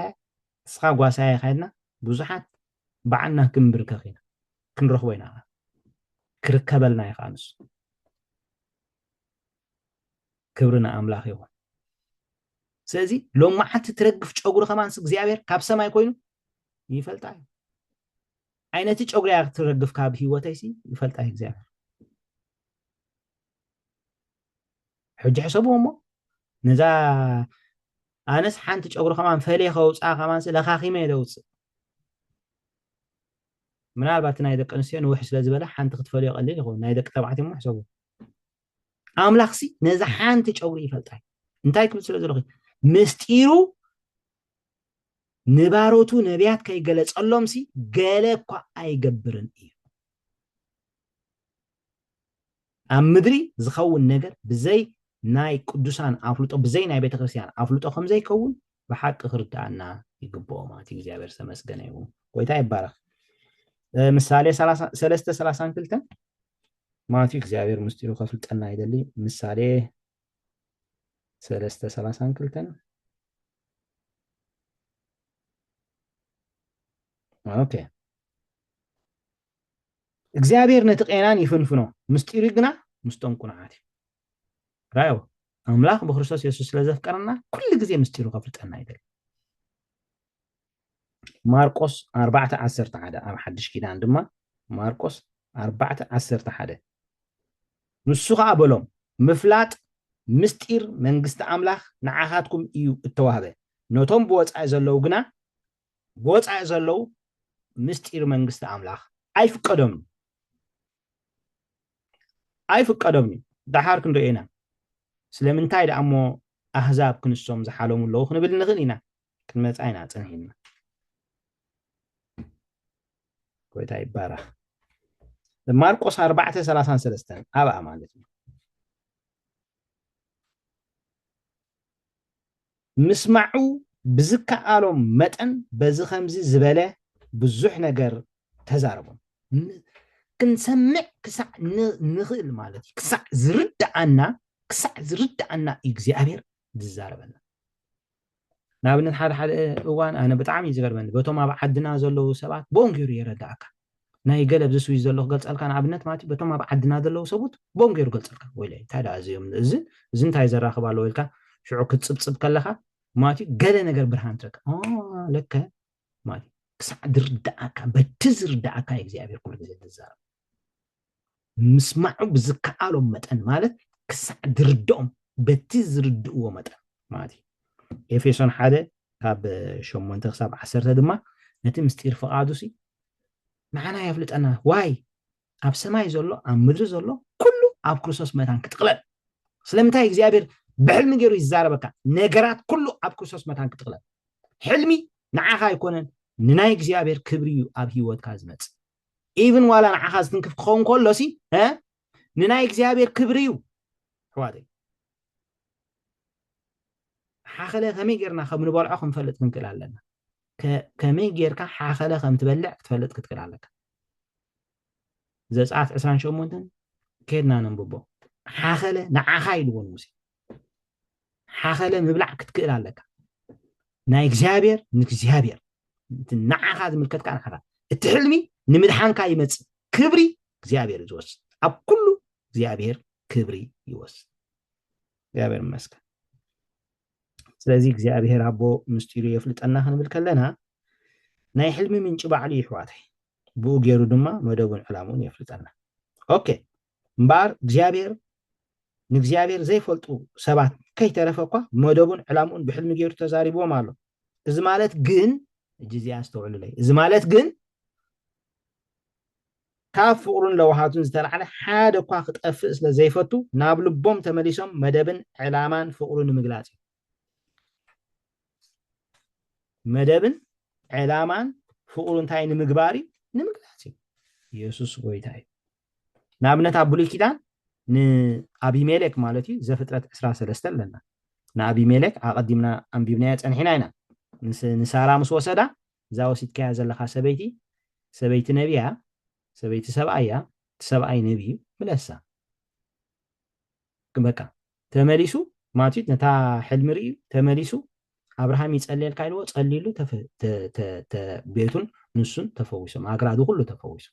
ንስኻ ጓሳይ ካይድና ብዙሓት በዓልና ክንብርከኽ ኢና ክንረኽቦ ኢና ክርከበልና ይኸ ንሱ ክብርና ኣምላኽ ይኹን ስለዚ ሎማዓት ትረግፍ ጨጉሪ ከማንስ እግዚአብሔር ካብ ሰማይ ኮይኑ ይፈልጣ እዩ ዓይነቲ ጨጉሪ ያ ትረግፍ ካብ ህይወተይሲ ይፈልጣ እግዚአብሔር ሕጂ ሕሰብዎ እሞ ነዛ ኣነስ ሓንቲ ጨጉሪ ከማን ፈለይ ከውፃ ከማንስ ለኻኺመ የደውፅእ ምናልባት ናይ ደቂ ኣንስትዮ ንውሕ ስለ ዝበለ ሓንቲ ክትፈልዮ ቀሊል ይኸውን ናይ ደቂ ተባዕትዮ እሞ ሕሰብዎ ኣምላኽ ሲ ነዛ ሓንቲ ጨጉሪ ይፈልጣ እንታይ ክብል ስለ ዘለኹ ምስጢሩ ንባሮቱ ነቢያት ከይገለጸሎም ሲ ገለ እኳ ኣይገብርን እዩ ኣብ ምድሪ ዝኸውን ነገር ብዘይ ናይ ቅዱሳን ኣፍልጦ ብዘይ ናይ ቤተክርስትያን ኣፍልጦ ከም ዘይከውን ብሓቂ ክርዳእና ይግብኦ ማለት እዩ እግዚአብሔር ተመስገነ ይሁን ጎይታ ይባረክ ምሳሌ 3:32 ማለት እግዚአብሔር ምስጢሩ ከፍልጠና ይደሊ ምሳሌ 3:32 ኦኬ እግዚአብሔር ነቲ ቄናን ይፍንፍኖ ምስጢሩ ግና ምስቶም ቁንዓት ራዮ ኣምላኽ ብክርስቶስ ኢየሱስ ስለዘፍቀረና ኩሉ ግዜ ምስጢሩ ከፍልጠና ይደሊ ማርቆስ 4:11 ኣብ ሓድሽ ኪዳን ድማ ማርቆስ 4:11 ንሱ ከዓ በሎም ምፍላጥ ምስጢር መንግስቲ ኣምላኽ ንዓኻትኩም እዩ እተዋህበ ነቶም ብወፃኢ ዘለው ግና ብወፃኢ ዘለው ምስጢር መንግስቲ ኣምላኽ ኣይፍቀዶም ዳሓር ክንሪኦ ኢና ስለምንታይ ደኣ እሞ ኣህዛብ ክንሶም ዝሓለሙ ኣለዉ ክንብል ንኽእል ኢና ክንመፃ ኢና ፀኒሕና ጎይታ ይባረኽ ማርቆስ 4:33 ኣብኣ ማለት እዩ ምስማዑ ብዝከኣሎም መጠን በዚ ከምዚ ዝበለ ብዙሕ ነገር ተዛረቦም ክንሰምዕ ክሳዕ ንኽእል ማለት እዩ ክሳዕ ዝርዳእና እግዚአብሔር ዝዛረበና ንኣብነት ሓደ እዋን ኣነ ብጣዕሚ ዝገርመኒ በቶም ኣብ ዓድና ዘለው ሰባት ቦን ገይሩ የረዳእካ ናይ ገለ ብዚ ስዊዝ ዘሎ ክገልፀልካ ንኣብነት ማለት በቶም ኣብ ዓድና ዘለው ሰቡት ቦን ገይሩ ገልፀልካ ወይ እንታይ ደኣ እዚኦም እዚ እንታይ ዘራኽብ ኣሎ ኢልካ ሽዑ ክትፅብፅብ ከለካ ማለት ገለ ነገር ብርሃን ትረክብ ለከ ማለት ክሳዕ ዝርዳእካ በቲ ዝርዳእካ እግዚአብሔር ኩሉ ግዜ ዝዛረብ ምስማዑ ብዝከኣሎም መጠን ማለት ክሳዕ ዝርድኦም በቲ ዝርድእዎ መጠን ማለት ኤፌሶን 1 ካብ 8 ክሳብ 10 ድማ ነቲ ምስጢር ፍቓዱ ሲ معنا يفلطنا واي اب سماي زلو اب مدر زلو كله اب كريستوس متان كتقلل سلمتاي እግዚአብሔር بحلم ገይሩ ይዛረበካ ነገራት كله اب كريستوس متان كتقلل حلمي نعاها يكونن نناي እግዚአብሔር ክብሪ اب ህይወትካ ዝመጽ even ዋላ ንዓኻ ዝትንክፍ ክኸውን ከሎሲ ንናይ እግዚኣብሔር ክብሪ እዩ ሕዋተይ ሓኸለ ከመይ ጌርና ከም ንበልዖ ክንፈልጥ ክንክእል ኣለና ከመይ ጌርካ ሓኸለ ከም ትበልዕ ክትፈልጥ ክትክእል ኣለካ ዘፀአት 28 ከድና ነንብቦ ሓኸለ ንዓኻ ኢልዎን ሙሴ ሓኸለ ምብላዕ ክትክእል ኣለካ ናይ እግዚኣብሔር ንእግዚኣብሔር ንዓኻ ዝምልከትካ ንዓኻ እቲ ሕልሚ ንምድሓንካ ይመጽእ ክብሪ እግዚኣብሔር ዝወስድ ኣብ ኩሉ እግዚኣብሔር ክብሪ ይወስድ እግዚአብሔር ይመስገን ስለዚህ እግዚአብሔር አቦ ምስጢሩ የፍልጠና ክንብል ከለና ናይ ሕልሚ ምንጭ ባዕሉ ይሕዋተይ ብኡ ገይሩ ድማ መደቡን ዕላሙን የፍልጠና ኦኬ እምበር እግዚአብሔር ንእግዚአብሔር ዘይፈልጡ ሰባት ከይተረፈኳ መደቡን ዕላሙን ብሕልሚ ገይሩ ተዛሪቦም ኣሎ እዚ ማለት ግን እጅዚያ አስተውዕሉለይ እዚ ማለት ግን ካብ ፍቅሩን ለውሃቱን ዝተልዓለ ሓደ እኳ ክጠፍእ ስለ ዘይፈቱ ናብ ልቦም ተመሊሶም መደብን ዕላማን ፍቅሩን ንምግላጽ መደብን ዕላማን ፍቅሩን እንታይ ንምግባር ንምግላጽ ኢየሱስ ጎይታ እዩ ንኣብነት ኣብ ብሉይ ኪዳን ንአቢሜሌክ ማለት እዩ ዘፍጥረት 13 ኣለና ንአቢሜሌክ ኣቀዲምና ኣንቢብናያ ፀንሒና ኢና ንሳራ ምስ ወሰዳ እዛ ወሲድካያ ዘለካ ሰበይቲ ነቢያ ሰበይቲ ሰብኣያ ሰብኣይ ነቢ ብለሳ በቃ ተመሊሱ ማቲት ነታ ሕልሚ ርኢ ተመሊሱ አብርሃም ይጸልል ካይልዎ ጸሊሉ ቤቱን ንሱን ተፈውሶም አግራዱ ሁሉ ተፈውሶ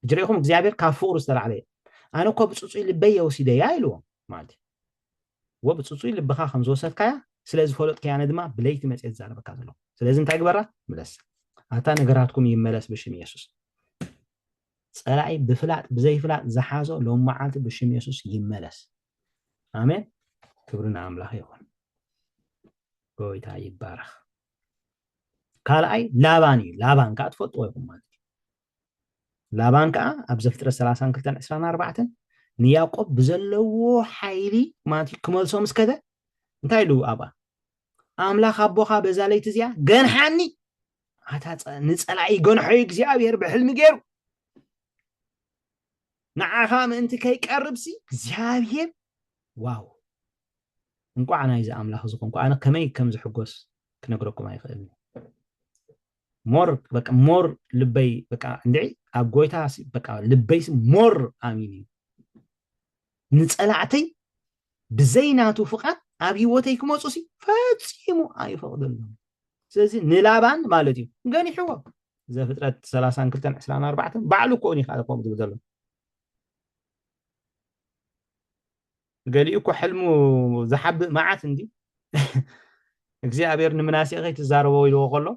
ጅሬኹም እግዚአብሔር ካብ ፍቅሩ ዝተልዓለ ኣነ እኮ ብፅፁይ ልበይ ወሲደያ ኢልዎ ማለት ወብፅፁይ ልብኻ ከም ዝወሰድካያ ስለዚ ፈለጥከያ ድማ ብለይቲ መጽየት ዛረበካ ዘሎ ስለዚ እንታይ ግበራ ብለስ ኣታ ነገራትኩም ይመለስ ብሽም ኢየሱስ ጸራይ ብፍላጥ ብዘይፍላጥ ዝሓዞ ሎም መዓልቲ ብሽም ኢየሱስ ይመለስ አሜን ክብርና አምላኽ ይሁን ጎይታ ይባረክ ካልኣይ ላባን ከዓ ትፈልጥዎ ይኹም ማለት ላባን ከዓ ኣብ ዘፍጥረት 32 24 ንያቆብ ብዘለዎ ሓይሊ ማለት ክመልሶ ምስከደ እንታይ ኢሉ ኣባ ኣምላኽ ኣቦኻ በዛ ለይቲ እዚኣ ገንሓኒ ኣታ ንጸላኢ ገንሖ እግዚአብሔር ብሕልሚ ገይሩ ንዓኻ ምእንቲ ከይቀርብሲ እግዚአብሔር ዋው እንኳን ናይዚ ኣምላኽ ዝኾንኩ ኣነ ከመይ ከም ዝሕጎስ ክነግረኩም ኣይኽእልኒ ሞር ልበይ በቃ እንድዒ ኣብ ጎይታ በቃ ልበይስ ሞር ኣሚን ንጸላዕተይ ብዘይናቱ ፍቓድ ኣብ ህይወተይ ክመፁሲ ፈፂሙ ኣይፈቕደሎም ስለዚ ንላባን ማለት እዩ ገኒሕዎ ዘፍጥረት 32 24 ባዕሉ ኮኒ ካለ ቆም ዝብል ዘሎ ገሊኡ እኮ ሕልሙ ዝሓብእ መዓት እንዲ እግዚአብሔር ንምናሴ ከይትዛረቦ ኢልዎ ከሎ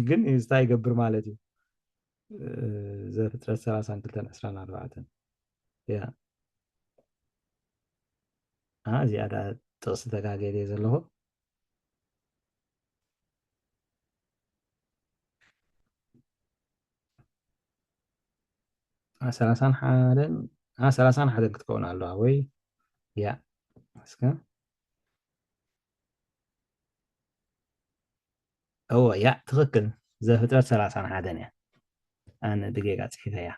ግን እንታይ ይገብር ማለት እዩ ዘፍጥረት 32 24 ያ ዝያዳ ጥቕሲ ተጋገደ ዘለዎ 31 ክትከውን ኣለዋ ወይ ያ እስከ ያ ትክክል ዘፍጥረት 31 እያ ኣነ ደቂቃ ፅሒፈ እያ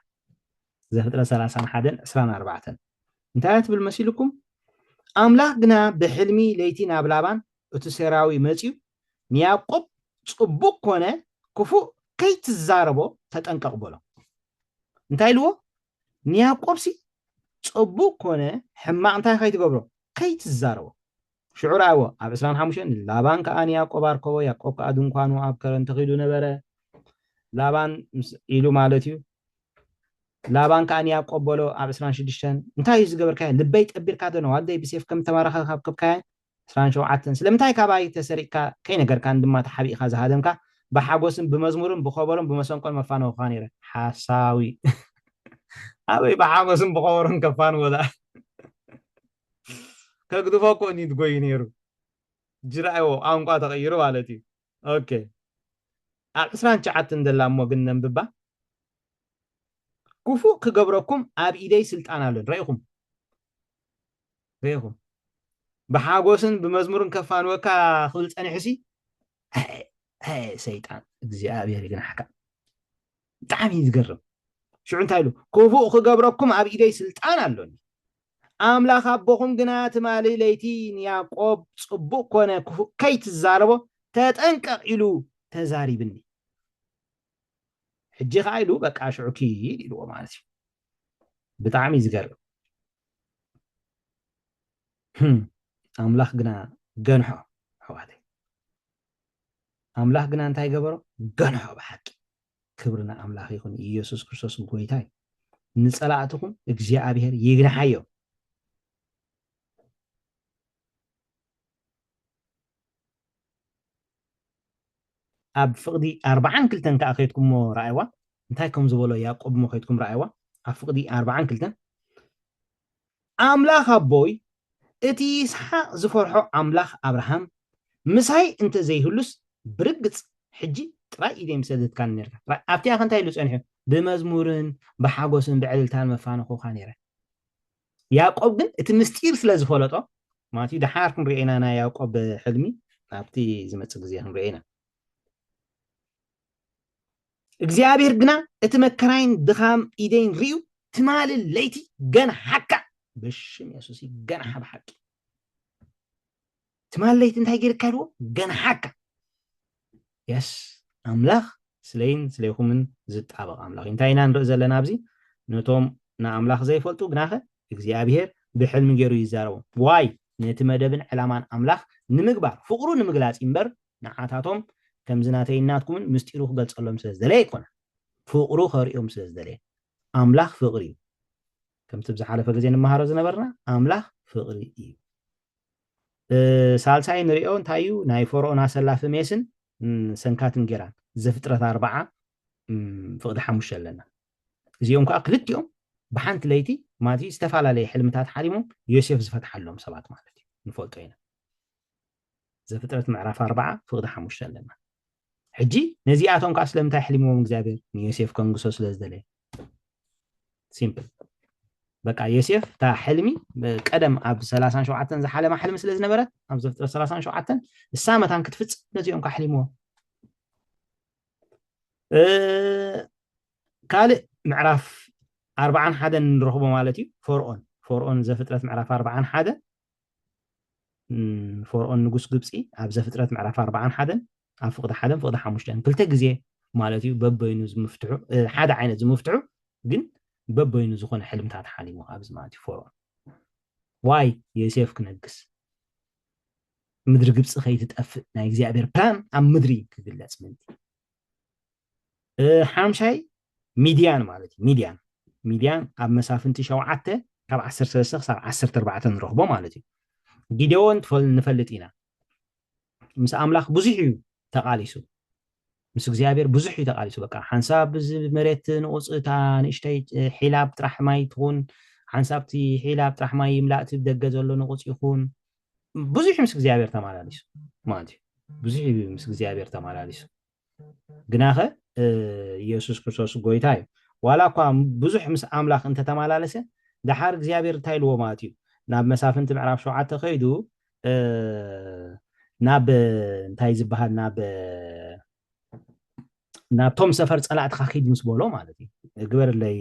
ዘፍጥረት 31 24 እንታይ ትብል መሲልኩም ኣምላኽ ግና ብሕልሚ ለይቲ ናብ ላባን እቲ ሴራዊ መፂኡ ንያቆብ ጽቡቕ ኮነ ክፉእ ከይትዛረቦ ተጠንቀቕ በሎ እንታይ ኢልዎ ንያቆብሲ ጽቡቕ ኮነ ሕማቕ እንታይ ከይትገብሮ ከይትዛረቦ ሽዑ ረኣይዎ ኣብ 25 ላባን ከዓ ንያቆብ ኣርከቦ ያቆብ ከዓ ድንኳኑ ኣብ ከረን ተኺዱ ነበረ ላባን ኢሉ ማለት እዩ ላባን ከዓ ንያቆብ በሎ ኣብ 26 እንታይ እዩ ዝገበርካዮ ልበይ ጠቢርካ ደኖ ዋልደይ ብሴፍ ከም ተማረኸ ካብከብካዮ 27 ስለምንታይ ካባይ ተሰሪቕካ ከይነገርካ ድማ ተሓቢእካ ዝሃደምካ ብሓጎስን ብመዝሙርን ብኸበሮን ብመሰንቆን መፋነውካ ነይረ ሓሳዊ ኣበይ ብሓጎስን ብኸበሮን ከፋንዎ ዳ ከግድፎ እኒ ትጎይ ነይሩ ጅራእዎ ቋንቋ ተቐይሩ ማለት እዩ ኦኬ عسران شعاتن دلا موجن نببا كفو كجبركم أب إيدي سلطان لون رأيكم بحاجوسن بمزمورن كفان وكا خلص أنا حسي هاي سيطان እግዚአብሔር يرينا حكا تعمي يتقرب شو انت له كفو كجبركم أب إيدي سلطان لون أملاخ أبوهم جنات مالي ليتين يعقوب صبوك كونه كفو كيت الزاربو تتأنك إلو تزاري بني حجي خايلو بقى شعكي إلو مالتي بتعمي يتقرب أملاخ جنا جنحو حوادي أملاخ جنا أنت يجبره جنحو بحكي كبرنا أملاخ يكون يسوع كريستوس قويتاي نسألاتكم إجزاء أبيهر يجنا حيو أب فقدي 4 كلتن كأخيتكم رأيوا انتايكم زبولو ياقوب مخيتكم رأيوا أب فقدي 4 كلتن أملاخ أبوي إتي إسحاق زفرحو أملاخ أبراهام مساي أنت زي هلوس برقص حجي ترى إذا مسدد كان نرجع ترى أفتي أخن تايلوس أنحو بمزمورن بحاجوسن بعدلتان مفانخو خانيره ياقوب جن اتمستير سلازفولطو ماتي دحاركم رئينا أنا ياقوب حلمي أبتي زمت زيهم رئينا እግዚአብሔር ግና እቲ መከራይን ድኻም ኢደይን ርዩ ትማልል ለይቲ ገና ሓካ ብሽም የሱስ ገና ሓቂ ትማል ለይቲ እንታይ ጌርካ ኢልዎ ገና ሓካ የስ ኣምላኽ ስለይን ስለይኹምን ዝጣበቕ ኣምላኽ እንታይ ኢና ንርኢ ዘለና ኣብዚ ነቶም ንኣምላኽ ዘይፈልጡ ግናኸ እግዚኣብሔር ብሕልሚ ገይሩ ይዛረቦም ዋይ ነቲ መደብን ዕላማን ኣምላኽ ንምግባር ፍቕሩ ንምግላፅ እምበር ንዓታቶም كم زناتي ناتكم مستيروخ قال صلى الله عليه وسلم يكون فقرو خريهم سيزدلي أملاخ فقري كم تبزح على فقزين المهارة نبرنا أملاخ فقري سالساي نريون تايو ناي فرعون هسلا في ميسن سنكات نجيران زفترة 4 فقد حمش لنا زيوم كأقلت يوم بحنت ليتي ما تي استفعل عليه حلمتات حريمهم يوسف زفتح لهم سبعة مالتي نفولتوين زفترة معرفة 4 فقد حمش لنا حجي نزياتهم كأسلم تحلمهم እግዚአብሔር يوسف كنغسو ስለዝደለ سيمبل بقى يوسف تا حلمي قدم اب 37 زحلم حلم ስለዝነበረ اب 37 السامتان ክትፍጽ ነዚኦም كحلموا ካልእ معرف 40 حدا نرخبو مالتي فرعون زفترة معرف 40 حدا فرعون ንጉስ ግብጺ اب زفترة معرف 40 حدا ኣብ ፍቅዲ ሓደን ፍቅዲ ሓሙሽተን ክልተ ግዜ ማለት እዩ በበይኑ ዝምፍትሑ ሓደ ዓይነት ዝምፍትሑ ግን በበይኑ ዝኾነ ሕልምታት ሓሊሙ ኣብዚ ማለት እዩ ፈርዖን ዋይ ዮሴፍ ክነግስ ምድሪ ግብፂ ከይትጠፍእ ናይ እግዚኣብሔር ፕላን ኣብ ምድሪ ክግለጽ ምንቲ ሓምሻይ ሚድያን ማለት እዩ ሚድያን ኣብ መሳፍንቲ 7 ካብ 13 ክሳብ 14 ንረኽቦ ማለት እዩ ጊዴዎን ንፈልጥ ኢና ምስ ኣምላኽ ብዙሕ እዩ تقاليسو مس እግዚአብሔር ብዙሕ ይተቃሊሱ በቃ ሓንሳብ መሬት ንቁፅታ ንእሽተይ ሒላብ ጥራሕ ማይ ትኹን ሓንሳብቲ ሒላብ ጥራሕ ማይ ይምላእቲ ደገ ዘሎ ንቁፅ ይኹን ብዙሕ ምስ እግዚአብሔር ተማላሊሱ ማለት እዩ ብዙሕ ምስ እግዚአብሔር ተማላሊሱ ግናኸ ኢየሱስ ክርስቶስ ጎይታ እዩ ዋላ እኳ ብዙሕ ምስ ኣምላኽ እንተ ተማላለሰ ድሓር እግዚአብሔር እንታይ ኢልዎ ማለት እዩ ናብ መሳፍንቲ ምዕራፍ 7 ከይዱ ናብ እንታይ ዝበሃል ናብ ቶም ሰፈር ጸላእትካ ኺድ ምስ በሎ ማለት እዩ ግበርለይ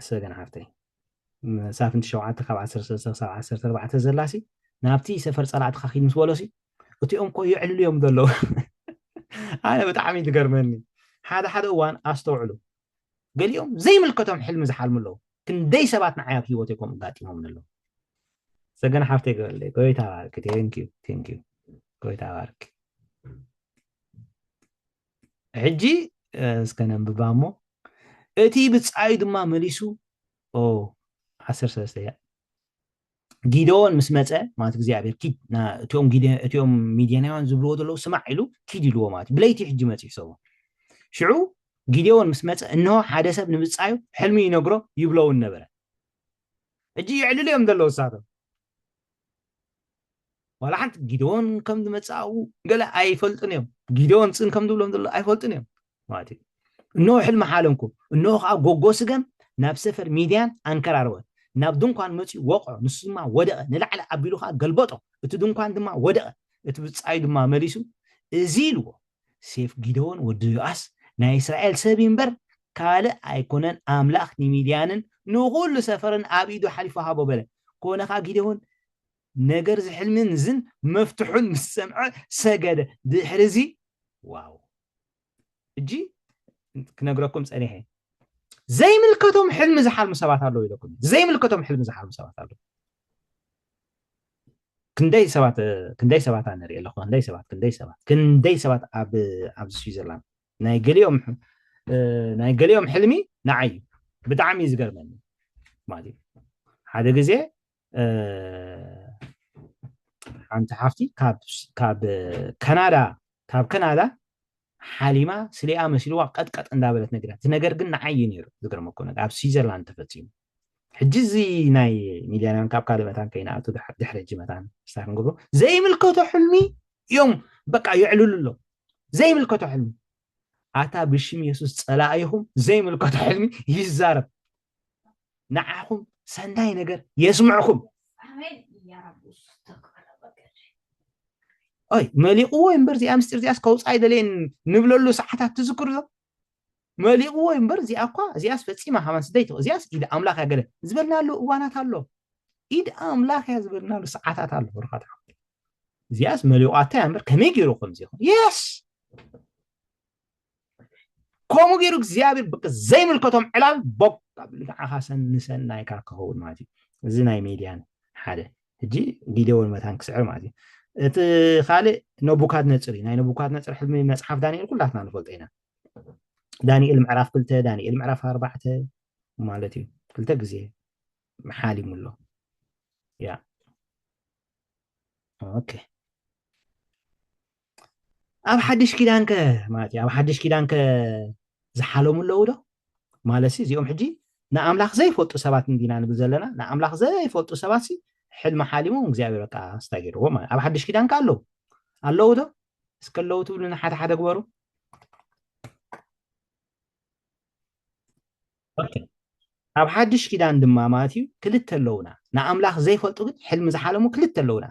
ሰገን ሓፍተይ መሳፍንቲ 7 ካብ 13 ክሳብ 14 ዘላሲ ናብቲ ሰፈር ጸላእትካ ኺድ ምስ በሎሲ እቲኦም ኮ ይዕልሉ እዮም ዘለዉ ኣነ ብጣዕሚ ትገርመኒ ሓደ እዋን ኣስተውዕሉ ገሊኦም ዘይምልከቶም ሕልሚ ዝሓልሙ ኣለዉ ክንደይ ሰባት ንዓያብ ሂወቶም ኣጋጢሞም ኣለዉ سجن حفتي قال لي قوي تبارك ثانك يو قوي تبارك حجي اسكنن ببامو اتي بتصايد ما مليسو او 10 سنه ጊዶን ምስ መፀ ማለት እግዚአብሔር ኪድ ና እቲኦም ሚድያናውያን ዝብልዎ ዘለዉ ስማዕ ኢሉ ኪድ ኢልዎ ማለት ብለይቲ ሕጂ መፂ ሰው ሽዑ ጊዶን ምስ መፀ እንሆ ሓደ ሰብ ንምፃዩ ሕልሚ ይነግሮ ይብለውን ነበረ እጂ ይዕልሉ እዮም ዘለዉ ሳቶ ولا حنت جدون كم دمتساو قال اي فلطن يوم جدون صن كم دبلهم دل اي فلطن يوم ماتي انه حلم حالمكم انه غوغو سجن ناب سفر ميديان انكر عروه ناب دنكان مصي وقع نسما ودق نلعل ابيلو خا قلبطو ات دنكان دما ودق ات بصاي دما مليسو ازيلو سيف جدون ودياس ናይ እስራኤል ሰብ እምበር ካልእ ኣይኮነን ኣምላኽ ንሚድያንን ንኩሉ ሰፈርን ኣብ ኢዱ ሓሊፉ ሃቦ በለ ኮነኻ ጊደውን ነገር ዝሕልምን ዝን መፍትሑን ምስ ሰምዐ ሰገደ ድሕርዚ ዋው እጂ ክነግረኩም ፀኒሐ ዘይምልከቶም ሕልሚ ዝሓልሙ ሰባት ኣለዉ ኢለኩም ዘይምልከቶም ሕልሚ ዝሓልሙ ሰባት ኣለዉ ክንደይ ሰባት ንሪኢ ኣለኹ ክንደይ ሰባት ኣብ ስዊዘርላንድ ናይ ገሊኦም ሕልሚ ንዓይ ብጣዕሚ ዝገርመኒ ማለት ሓደ ግዜ ሓንቲ ሓፍቲ ካብ ካናዳ ሓሊማ ስሊኣ መስልዋ ቀጥቀጥ እንዳበለት ነግራት እቲ ነገር ግን ንዓይ ነይሩ ዝገርመኩም ነገር ኣብ ስዊዘርላንድ ተፈፂሙ ሕጂ እዚ ናይ ሚድያናን ካብ ካልእ መታን ከይናኣቱ ድሕሪ ሕጂ መታን ስታር ንገብሮ ዘይምልከቶ ሕልሚ እዮም በቃ ይዕልሉ ኣሎ ዘይምልከቶ ሕልሚ ኣታ ብሽም ኢየሱስ ፀላእይኹም ዘይምልከቶ ሕልሚ ይዛረብ ንዓኹም ሰናይ ነገር የስምዑኩም أي مليقوه ينبرزي أمستر زي أسكو صعيد لين نبلولو ساعات تذكره مليقوه ينبرزي أقوى زي أس فتسيما حماس ديتو زي أس إذا أملاك يقول زبرنا له وانا تالو إذا أملاك زبرنا له ساعات تالو بركات زي أس مليقوه ينبر كميجي روكم زيهم يس كومو جيروك زيابير بك زي ملكتهم علال بوك قبل حسن نسن نايكا كهون ماجي زي ناي ميديان حدا هجي جيدول متان كسعر ماجي እቲ ካልእ ነቡካድነፅር ናይ ነቡካድነፅር ሕልሚ መፅሓፍ ዳንኤል ኩላትና ንፈልጦ ኢና ዳንኤል ምዕራፍ 2 ዳንኤል ምዕራፍ 4 ማለት እዩ ክልተ ግዜ ሓሊሙሎ ያ ኦኬ ኣብ ሓድሽ ኪዳንከ ማለት ኣብ ሓድሽ ኪዳንከ ዝሓለሙ ኣለዉ ዶ ማለት እዚኦም ሕጂ ንኣምላኽ ዘይፈልጡ ሰባት እንዲና ንብል ዘለና ንኣምላኽ ዘይፈልጡ ሰባት حلم حالمو እግዚአብሔር በቃ አስተጋግረው ማለት ኣብ ሓድሽ ኪዳን ካለው አለው ዶ እስከለው ትብሉና ሓደ ግበሩ ኦኬ ኣብ ሓድሽ ኪዳን ድማ ማለት እዩ ክልተ ኣለውና ንኣምላኽ ዘይፈልጡ ግን ሕልም ዝሓለሙ ክልተ ኣለውና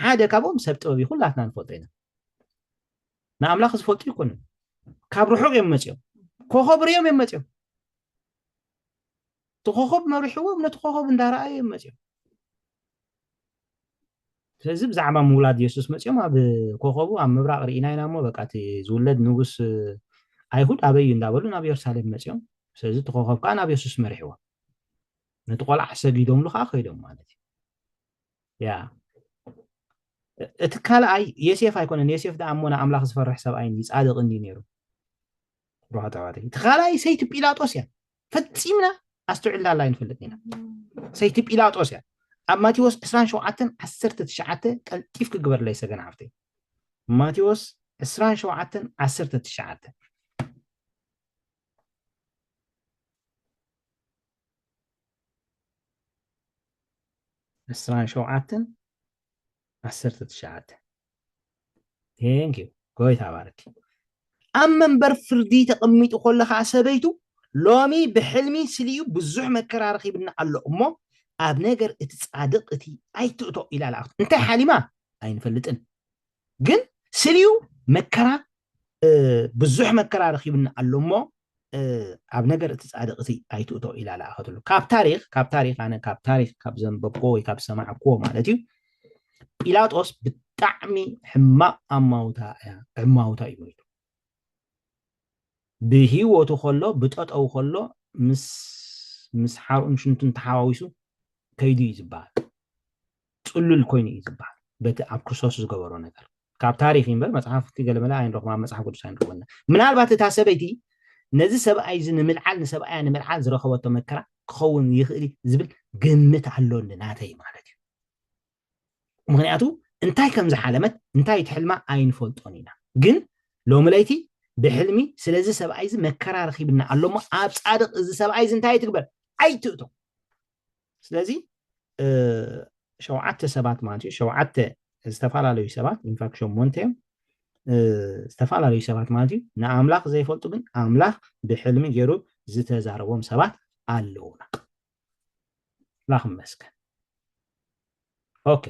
ሓደ ካብኦም ሰብ ጥበብ ይኹላትና ንፈልጦ ኢና ንኣምላኽ ዝፈልጡ ይኮኑ ካብ ርሑቕ እዮም መፅኦም ኮኸብ ርዮም እዮም መፅኦም ተኾኸብ መሪሕዎም ነቲ ኮኸብ እንዳረኣየ እዮም መፅኦም ስለዚህ ብዛዕባ ምውላድ ኢየሱስ መፅኦም ኣብ ኮኸቡ ኣብ ምብራቕ ርኢና ኢና እሞ በቃ እቲ ዝውለድ ንጉስ ኣይሁድ ኣበይ እንዳበሉ ናብ ኢየሩሳሌም መፅኦም ስለዚ እቲ ኮኸብ ከዓ ናብ ኢየሱስ መሪሕዎ ነቲ ቆልዓ ሰጊዶምሉ ከዓ ከይዶም ማለት እዩ ያ እቲ ካልኣይ ዮሴፍ ኣይኮነን ዮሴፍ ዳ እሞ ንኣምላኽ ዝፈርሕ ሰብኣይ ፃድቕ እንዲ ነይሩ ሩሃታዋት እቲ ካልኣይ ሰይቲ ጲላጦስ እያ ፈፂምና ኣስተውዕልና ላ ይንፈልጥ ኢና ሰይቲ ጲላጦስ እያ ኣብ ማቴዎስ 27:19 ቀልጢፍ ክግበር ለይ ሰገን ዓፍተይ ማቴዎስ 27:19 ቴንክ ዩ ጎይታ ባረኪ ኣብ መንበር ፍርዲ ተቐሚጡ ከለኻ ሰበይቱ ሎሚ ብሕልሚ ስልዩ ብዙሕ መከራ ረኺብና ኣሎ እሞ ኣብ ነገር እቲ ጻድቕ እቲ ኣይትእቶ ኢላ ለኣኽቱ እንታይ ሓሊማ ኣይንፈልጥን ግን ስልዩ መከራ ብዙሕ መከራ ረኺብና ኣሎ እሞ ኣብ ነገር እቲ ጻድቕ እቲ ኣይትእቶ ኢላ ለኣኽትሉ ካብ ታሪኽ ኣነ ካብ ታሪኽ ካብ ዘንበብኮ ወይ ካብ ሰማዕኮ ማለት እዩ ጲላጦስ ብጣዕሚ ሕማቕ ኣማውታ እዩ ሞይቱ ብሂወቱ ከሎ ብጠጠው ከሎ ምስ ሓርኡን ሽንቱን ተሓዋዊሱ ከይዱ እዩ ዝበሃል ፅሉል ኮይኑ እዩ ዝበሃል በቲ ኣብ ክርስቶስ ዝገበሮ ነገር ካብ ታሪክ እምበር መፅሓፍ ገለመላ ኣይንረኽማ መፅሓፍ ቅዱስ ኣይንረኽበና ምናልባት እታ ሰበይቲ ነዚ ሰብኣይ ንምልዓል ንሰብኣያ ንምልዓል ዝረኸበቶ መከራ ክኸውን ይኽእል ዝብል ግምት ኣለኒ ናተይ ማለት እዩ ምክንያቱ እንታይ ከም ዝሓለመት እንታይ ትሕልማ ኣይንፈልጦን ኢና ግን ሎሚ ለይቲ ብሕልሚ ስለዚ ሰብኣይ እዚ መከራ ረኺብና ኣሎ እሞ ኣብ ጻድቕ እዚ ሰብኣይ እዚ እንታይ ትግበር ኣይትእቶ ስለዚ ሸውዓተ ሰባት ማለት እዩ ሸውዓተ ዝተፈላለዩ ሰባት ኢንፋክሽን ሞንቴም ዝተፈላለዩ ሰባት ማለት እዩ ንኣምላኽ ዘይፈልጡ ግን ኣምላኽ ብሕልሚ ገይሩ ዝተዛረቦም ሰባት ኣለውና ላኹም መስከን ኦኬ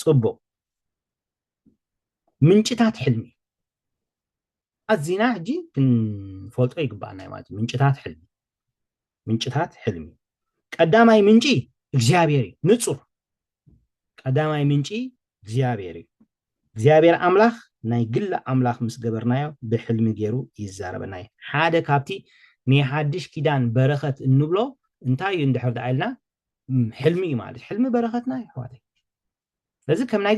ጽቡቕ ምንጭታት ሕልሚ ኣዚና ሕጂ ክንፈልጦ ይግባአና ማለት ምንጭታት ሕልሚ ቀዳማይ ምንጪ እግዚአብሔር እዩ ንጹር ቀዳማይ ምንጪ እግዚአብሔር እዩ እግዚአብሔር ኣምላኽ ናይ ግለ ኣምላኽ ምስ ገበርናዮ ብሕልሚ ገይሩ ይዛረበና እዩ ሓደ ካብቲ ናይ ሓድሽ ኪዳን በረኸት እንብሎ እንታይ እዩ እንድሕር ዳኢልና ሕልሚ እዩ ማለት ሕልሚ በረኸትና እዩ ኣሕዋተይ ስለዚ ከም ናይ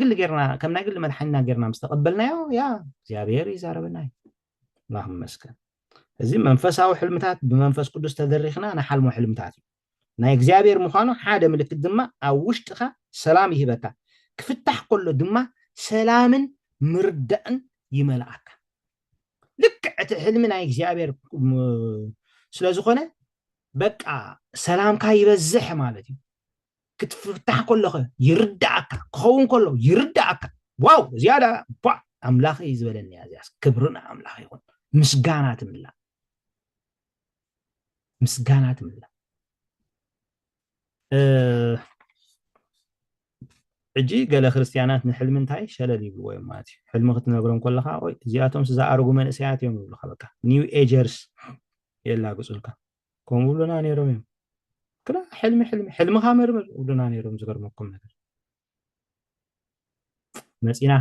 ግሊ መድሓኒና ገርና ምስ ተቐበልናዮ ያ እግዚአብሔር ይዛረበና እዩ ላኹም መስከን እዚ መንፈሳዊ ሕልምታት ብመንፈስ ቅዱስ ተደሪኽና ንሓልሞ ሕልምታት እዩ ናይ እግዚአብሔር ምዃኑ ሓደ ምልክት ድማ ኣብ ውሽጥኻ ሰላም ይህበካ ክፍታሕ ከሎ ድማ ሰላምን ምርዳእን ይመልኣካ ልክዕ እቲ ሕልሚ ናይ እግዚአብሔር ስለ ዝኾነ በቃ ሰላምካ ይበዝሕ ማለት እዩ ክትፍታሕ ከለኸ ይርዳእካ ክኸውን ከሎ ይርዳእካ ዋው ዝያዳ ኣምላኽ እዩ ዝበለኒ እያ እዚያስ ክብርን ኣምላኽ ይኹን ምስጋና ትምላእ ሕጂ ገለ ክርስቲያናት ንሕልሚ እንታይ ሸለል ይብልዎ እዮም ማለት እዩ ሕልሚ ክትነግሮም ከለካ ወይ እዚኣቶም ዝኣርጉ መንእሰያት እዮም ይብሉካ በቃ ኒው ኤጀርስ የላግፁልካ ከምኡ ብሉና ነይሮም እዮም ክላ ሕልምኻ መርምር ብሉና ነይሮም ዝገርመኩም ነገር መፂና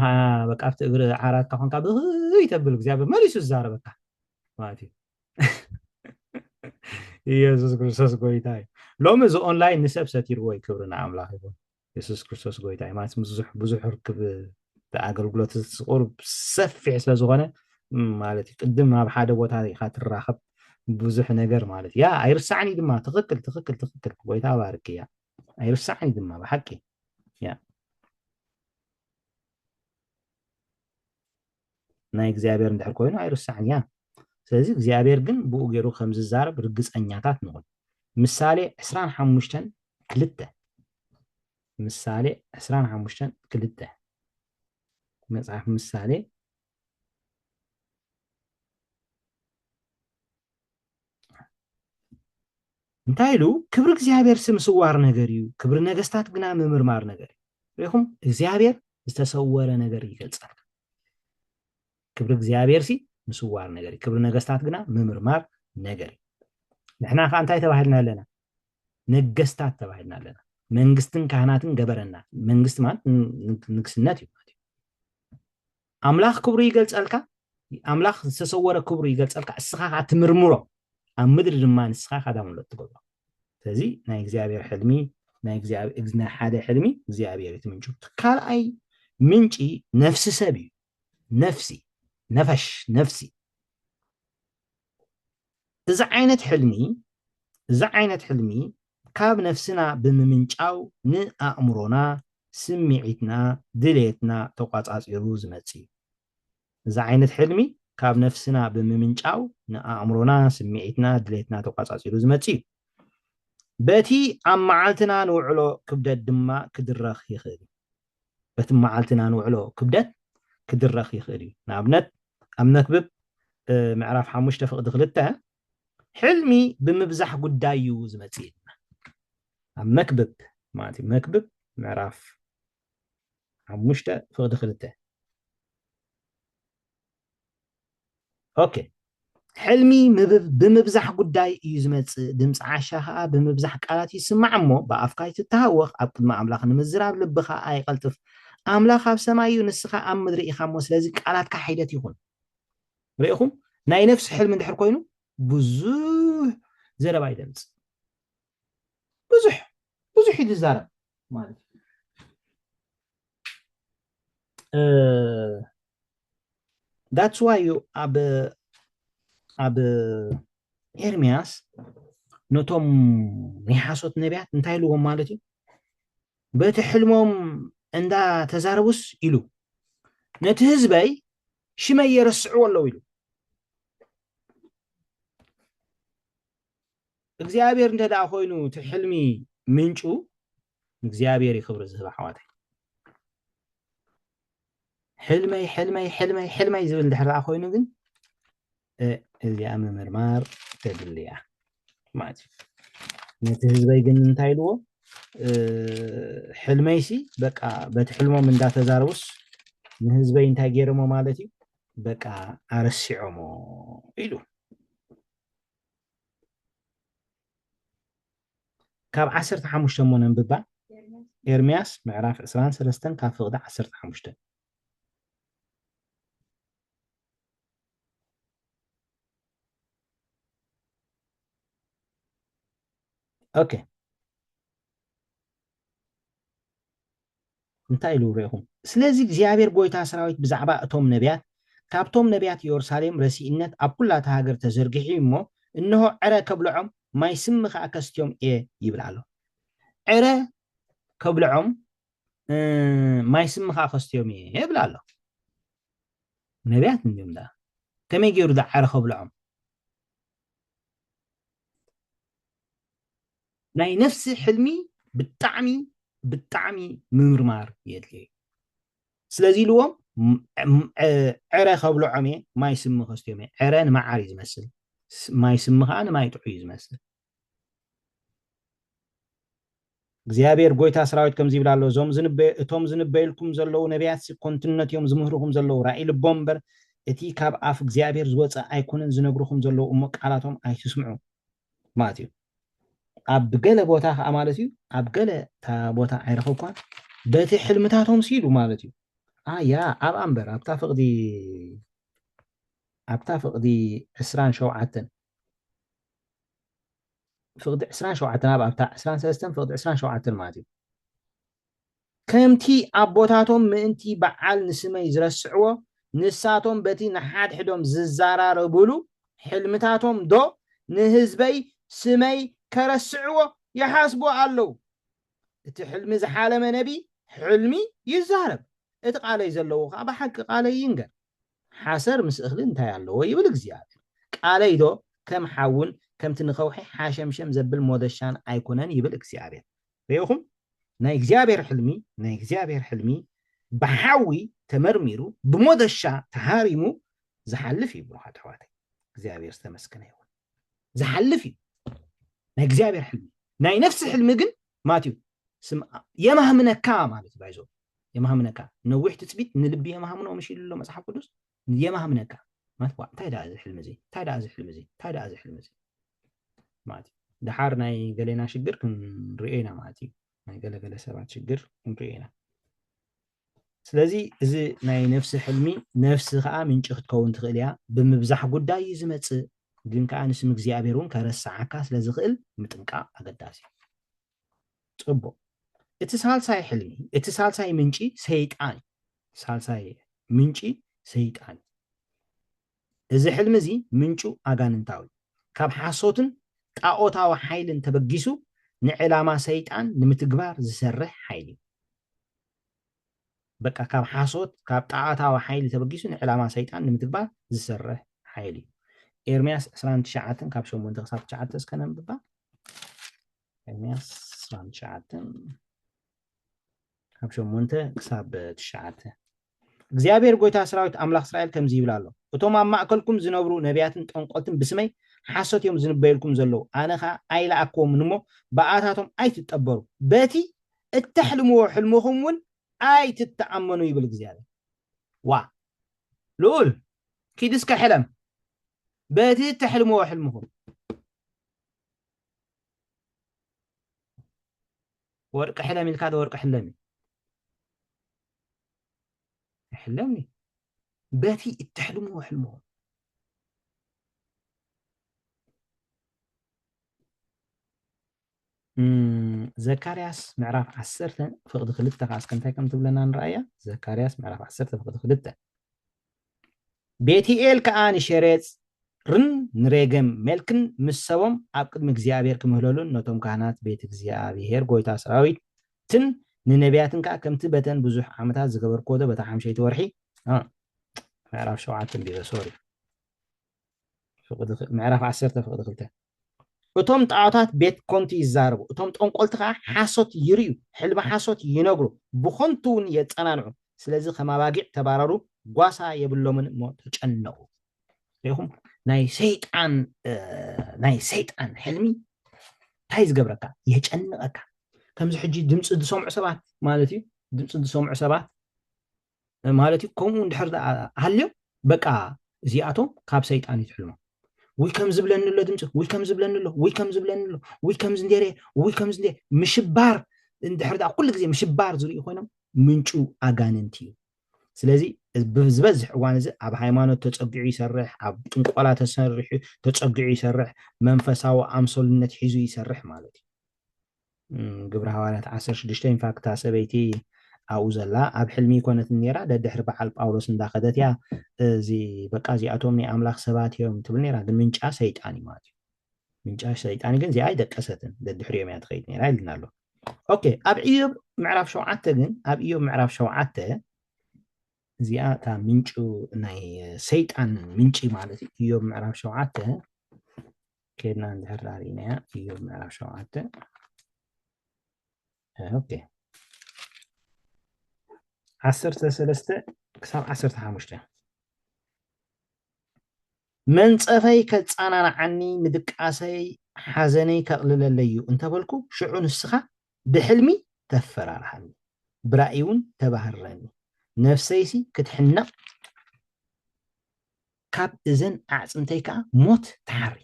በቃ ኣብቲ እግሪ ዓራትካ ኮንካ ብህይ ተብል እግዚኣብሔር መሊሱ ዝዛረበካ ማለት እዩ ኢየሱስ ክርስቶስ ጎይታ እዩ ሎሚ እዚ ኦንላይን ንሰብ ሰቲርዎ ይክብርና ኣምላኽ ይኹን ኢየሱስ ክርስቶስ ጎይታ እዩ ማለት ብዙሕ ርክብ ኣገልግሎት ዝቁርብ ሰፊሕ ስለ ዝኾነ ማለት እዩ ቅድም ኣብ ሓደ ቦታ ኢኻ ትራኸብ ብዙሕ ነገር ማለት ያ ኣይርሳዕኒ ድማ ትኽክል ጎይታ ባርክ እያ ኣይርሳዕኒ ድማ ብሓቂ ያ ናይ እግዚኣብሔር እንድሕር ኮይኑ ኣይርሳዕኒ ያ ስለዚ እግዚኣብሔር ግን ብኡ ገይሩ ከም ዝዛረብ ርግፀኛታት ንኹን ምሳሌ 25:2 ምሳሌ 25:2 መጽሐፍ ምሳሌ እንታይ ኢሉ ክብሪ እግዚአብሔር ምስዋር ነገር እዩ ክብሪ ነገስታት ግና ምምርማር ነገር እዩ ሪኹም እግዚአብሔር ዝተሰወረ ነገር ይገልጻል ክብሪ እግዚአብሔር ምስዋር ነገር እዩ ክብሪ ነገስታት ግና ምምርማር ነገር እዩ ንሕና ከዓ እንታይ ተባሂልና ኣለና ነገስታት ተባሂልና ኣለና መንግስትን ካህናትን ገበረና መንግስት ማለት ንግስነት እዩ ኣምላኽ ክብሪ ይገልጸልካ ኣምላኽ ዝተሰወረ ክብሪ ይገልጸልካ እስኻ ትምርምሮ ኣብ ምድሪ ድማ ንስኻ ካዳምሎ ትገብሮ ስለዚ ናይ እግዚአብሔር ሕልሚ ናይ እግዚአብሔር ሓደ ሕልሚ እግዚአብሔር እቲ ምንጩ ካልኣይ ምንጪ ነፍሲ ሰብ እዩ ነፍሲ እዚ ዓይነት ሕልሚ ካብ ነፍስና ብምምንጫው ንኣእምሮና ስምዒትና ድሌትና ተቋጻጺሩ ዝመጽ እዩ እዚ ዓይነት ሕልሚ ካብ ነፍስና ብምምንጫው ንኣእምሮና ስምዒትና ድሌትና ተቋጻጺሩ ዝመጽ እዩ በቲ ኣብ መዓልትና ንውዕሎ ክብደት ድማ ክድረኽ ይኽእል በቲ መዓልትና ንውዕሎ ክብደት ክድረኽ ይኽእል እዩ ንኣብነት ኣብ መክብብ ምዕራፍ 5:2 ሕልሚ ብምብዛሕ ጉዳይ እዩ ዝመጽእ ኢልና ኣብ መክብብ ማለት እዩ መክብብ ምዕራፍ 5:2 ኦኬ ሕልሚ ብምብዛሕ ጉዳይ እዩ ዝመጽእ ድምፂ ዓሻ ከዓ ብምብዛሕ ቃላት ይስማዕ እሞ ብኣፍካ ይትተሃወኽ ኣብ ቅድሚ ኣምላኽ ንምዝራብ ልብኻ ኣይቐልጥፍ ኣምላኽ ኣብ ሰማይ እዩ ንስኻ ኣብ ምድሪ ኢኻ እሞ ስለዚ ቃላትካ ሒደት ይኹን ርኢኹም ናይ ነፍሲ ሕልሚ እንድሕር ኮይኑ ብዙሕ ዘረባ ይደምፅ ብዙሕ ኢሉ ይዛረብ ማለት that's why you ኣብ ኤርምያስ ነቶም ናይ ሓሶት ነቢያት እንታይ ኢልዎም ማለት እዩ በቲ ሕልሞም እንዳ ተዛረቡስ ኢሉ ነቲ ህዝበይ ሽመይ የረስዕዎ ኣለዉ ኢሉ እግዚአብሔር እንተደኣ ኮይኑ እቲ ሕልሚ ምንጩ እግዚአብሔር ይኽብሪ ዝህብ ኣሕዋተይ حلمي زبل دحر أخوينو جن اللي أمام مرمار تدليا ما أدري نتهزبي جن نتايلو حلميسي بقى بتحلمه من داتا زاروس نهزبي انتاي جيرمو مالتي بقى أرسعمو إلو كاب 15 منببا إرمياس معراف إسران سلستن كاب فقدا 15 أوكي እንታይ ኢሉ ርኢኹም ስለዚ እግዚኣብሔር ጎይታ ሰራዊት ብዛዕባ እቶም ነቢያት ካብቶም ነቢያት ኢየሩሳሌም ረሲእነት ኣብ ኩላታ ሃገር ተዘርጊሑ እሞ እንሆ ዕረ ከብልዖም ማይ ስሚ ከዓ ከስትዮም እየ ይብል ኣሎ ዕረ ከብልዖም ማይ ስሚ ከዓ ከስትዮም እየ ይብል ኣሎ ነቢያት እንዲዮም ዳ ከመይ ገይሩ ዳ ዕረ ከብልዖም ናይ ነፍሲ ሕልሚ ብጣዕሚ ምምርማር የድልዮ ስለዚ ኢልዎም ዕረ ከብልዖም እየ ማይ ስሚ ከስትዮም እየ ዕረ ንመዓር እዩ ዝመስል ማይ ስሚ ከዓ ንማይ ጥዑ እዩ ዝመስል እግዚኣብሔር ጎይታ ሰራዊት ከምዚ ይብላ ኣሎ እቶም ዝንበየልኩም ዘለው ነቢያት ኮንትነት እዮም ዝምህርኩም ዘለው ራእይ ልቦም እምበር እቲ ካብ ኣፍ እግዚኣብሔር ዝወፀ ኣይኮነን ዝነግርኩም ዘለው እሞ ቃላቶም ኣይትስምዑ ማለት እዩ ኣብ ገለ ቦታ ከዓ ማለት እዩ ኣብ ገለ ቦታ ኣይረኸብኳ በቲ ሕልምታቶም ሲሉ ማለት እዩ ያ ኣብ ኣንበር ኣብታ ፍቕዲ 27 فقد 27 ناب أبتاع 23 فقد 27 ماتي كمتي أبوتاتهم منتي بعال نسمي يزرسعوا نساتهم بتي نحاد حدهم ززارة ربولو حلمتاتهم دو نهزبي سمي كرسعوا يحاسبوا علو تحلمي زحالة نبي حلمي يزارب اتقالي يزلو أبا حق قالي ينقر حاسر مسأخلين انتهي علو ويبلغ زيادة قالي دو كم حاول كم تنخوحي حاشمشم زبل مودشان أيكونن يبل إكزيابير ريوخم نا إكزيابير حلمي بحاوي تمرميرو بمودشا تهاريمو زحلفي بروحات حواتي إكزيابير استمسكنا يوم زحلفي نا إكزيابير حلمي نا نفس حلمي جن ماتيو يمها منكا مالتي بايزو يمها منكا نوح تثبيت نلبي يمها منو مشي له مصحف قدس يمها منكا ما تبغى تايدا هذا الحلم زي تايدا هذا الحلم زي ماتي دحار ناي قالينا شجر كن رئينا ماتي ناي قال سبعة شجر كن رئينا سلازي إذا ناي نفس حلمي نفس خا من شخت كون تغليا بمبزح قداي زمت جن كأن اسم እግዚአብሔርን ከረሳዓካ ስለዝኽእል ምጥንቃ ኣገዳሲ ጽቡቕ እቲ ሳልሳይ ሕልሚ እቲ ሳልሳይ ምንጪ ሰይጣን እዚ ሕልሚ እዚ ምንጩ ኣጋንንታዊ ካብ ሓሶትን ጣዖታዊ ሓይልን ተበጊሱ ንዕላማ ሰይጣን ንምትግባር ዝሰርሕ ሓይሊ በቃ ካብ ሓሶት ካብ ጣዖታዊ ሓይሊ ተበጊሱ ንዕላማ ሰይጣን ንምትግባር ዝሰርሕ ሓይሊ ኤርምያስ 29 ካብ 8 ክሳብ 9 እስከ ነንብባ ኤርምያስ 29 ካብ 8 ክሳብ 9 እግዚአብሔር ጎይታ ሰራዊት ኣምላኽ እስራኤል ከምዚ ይብላ ኣሎ እቶም ኣብ ማእከልኩም ዝነብሩ ነቢያትን ጠንቆልትን ብስመይ ሓሶት እዮም ዝንበየልኩም ዘለው ኣነኻ ኣይለኣክዎም እሞ በኣታቶም ኣይትጠበሩ በቲ እተሕልምዎ ሕልምኹም እውን ኣይትተኣመኑ ይብል እግዚአብሔር ዋ ልዑል ኪድስከ ሕለም በቲ እተሕልምዎ ሕልምኹም ወርቂ ሕለም ኢልካ ወርቂ ሕለሚ حلمني باتي التحلموا وحلموا زكرياس معرف 10 فقد خلته خاص كنتي كم تبلنا نرايا زكرياس معرف 10 فقد خلته بيتي ال كان شريت رن نريغم ملكن مسوم عقد مግዚአብሔር كمهلولن نتوم كهنات بيت እግዚአብሔር ጎይታ ሰራዊት ትን ንነቢያትን ከዓ ከምቲ በተን ብዙሕ ዓመታት ዝገበርክዎ በታ ሓምሸይቲ ወርሒ ምዕራፍ 7 ቢለ ሶሪ ምዕራፍ 10 ፍቅዲ 2 እቶም ጣዖታት ቤት ኮንቲ ይዛረቡ እቶም ጠንቆልቲ ከዓ ሓሶት ይርዩ ሕልሚ ሓሶት ይነግሩ ብኾንቱ እውን የፀናንዑ ስለዚህ ከማባጊዕ ተባረሩ ጓሳ የብሎምን እሞ ተጨነቁ ይኹም ናይ ሰይጣን ሕልሚ እንታይ ዝገብረካ የጨንቐካ ከምዚ ሕጂ ድምፂ ዝሰምዑ ሰባት ማለት እዩ ድምፂ ዝሰምዑ ሰባት ማለት እዩ ከምኡ እንድሕር ሃልዮም በቃ እዚኣቶም ካብ ሰይጣን ይትሕልሙ ወይ ከም ዝብለኒ ኣሎ ድምፂ ወይ ከም ዝብለኒ ኣሎ ወይ ከም ዝብለኒ ኣሎ ወይ ከም ዝንደረ ወይ ከም ዝንደ ምሽባር እንድሕር ኩሉ ግዜ ምሽባር ዝርእዩ ኮይኖም ምንጩ ኣጋንንቲ እዩ ስለዚ ብዝበዝሕ እዋን እዚ ኣብ ሃይማኖት ተፀጊዑ ይሰርሕ ኣብ ጥንቆላ ተፀጊዑ ይሰርሕ መንፈሳዊ ኣምሰልነት ሒዙ ይሰርሕ ማለት እዩ ግብረ ሃዋርያት 16 ኢንፋክታ ሰበይቲ ኣብኡ ዘላ ኣብ ሕልሚ ኮነት ነራ ደድሕሪ በዓል ጳውሎስ እንዳኸደት እያ እዚ በቃ እዚኣቶም ናይ ኣምላኽ ሰባት እዮም ትብል ነራ ግን ምንጫ ሰይጣን እዩ ማለት እዩ ምንጫ ሰይጣን ግን እዚኣ ኣይደቀሰትን ደድሕሪኦም እያ ትኸይድ ነራ ይልና ኣሎ ኦኬ ኣብ ኢዮብ ምዕራፍ 7 ግን ኣብ ኢዮብ ምዕራፍ 7 እዚኣ እታ ምንጩ ናይ ሰይጣን ምንጪ ማለት እዩ ኢዮብ ምዕራፍ 7 ከድና እንድሕር ዳሪእና ኢዮብ ምዕራፍ 7 ኦኬ 13 ክሳብ 15 መንፀፈይ ከፃናንዓኒ ምድቃሰይ ሓዘነይ ከቕልለለዩ እንተበልኩ ሽዑ ንስኻ ብሕልሚ ተፈራርሃኒ ብራእይ እውን ተባህረኒ ነፍሰይሲ ክትሕነቕ ካብ እዘን ኣዕፅምተይ ከዓ ሞት ተሓሪ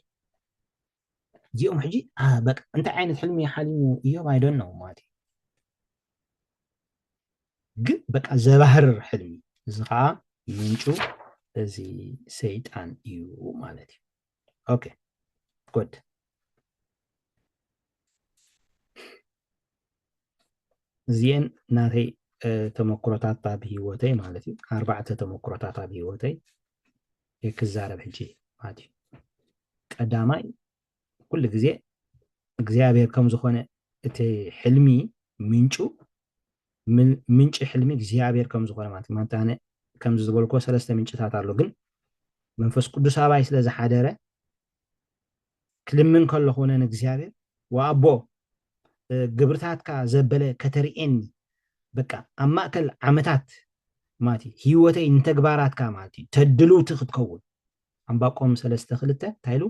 እዚኦም ሕጂ በቃ እንታይ ዓይነት ሕልሚ ሓሊሙ ኢዮብ ኣይዶን ነው ማለት እዩ ግን በቃ ዘባህር ሕልሚ እዚ ከዓ ምንጩ እዚ ሰይጣን እዩ ማለት እዩ ኦኬ ጉድ እዚአን ናተይ ተመክሮታት ኣብ ሂወተይ ማለት እዩ 4 ተመክሮታት ኣብ ሂወተይ ክዛረብ ሕጂ ማለት እዩ ቀዳማይ ኩሉ ግዜ እግዚአብሔር ከም ዝኾነ እቲ ሕልሚ ምንጭ ሕልሚ እግዚአብሔር ከም ዝኾነ ማለት እዩ ማንታነ ከም ዝበልኮ 3 ምንጭታት ኣሎ ግን መንፈስ ቅዱስ ኣባይ ስለ ዝሓደረ ክልምን ከለኹ ንእግዚአብሔር ወኣቦ ግብርታትካ ዘበለ ከተሪኤኒ በቃ ኣብ ማእከል ዓመታት ማለት እዩ ሂወተይ ንተግባራትካ ማለት እዩ ተድልውቲ ክትከውን ዕንባቆም 3:2 እንታይ ኢሉ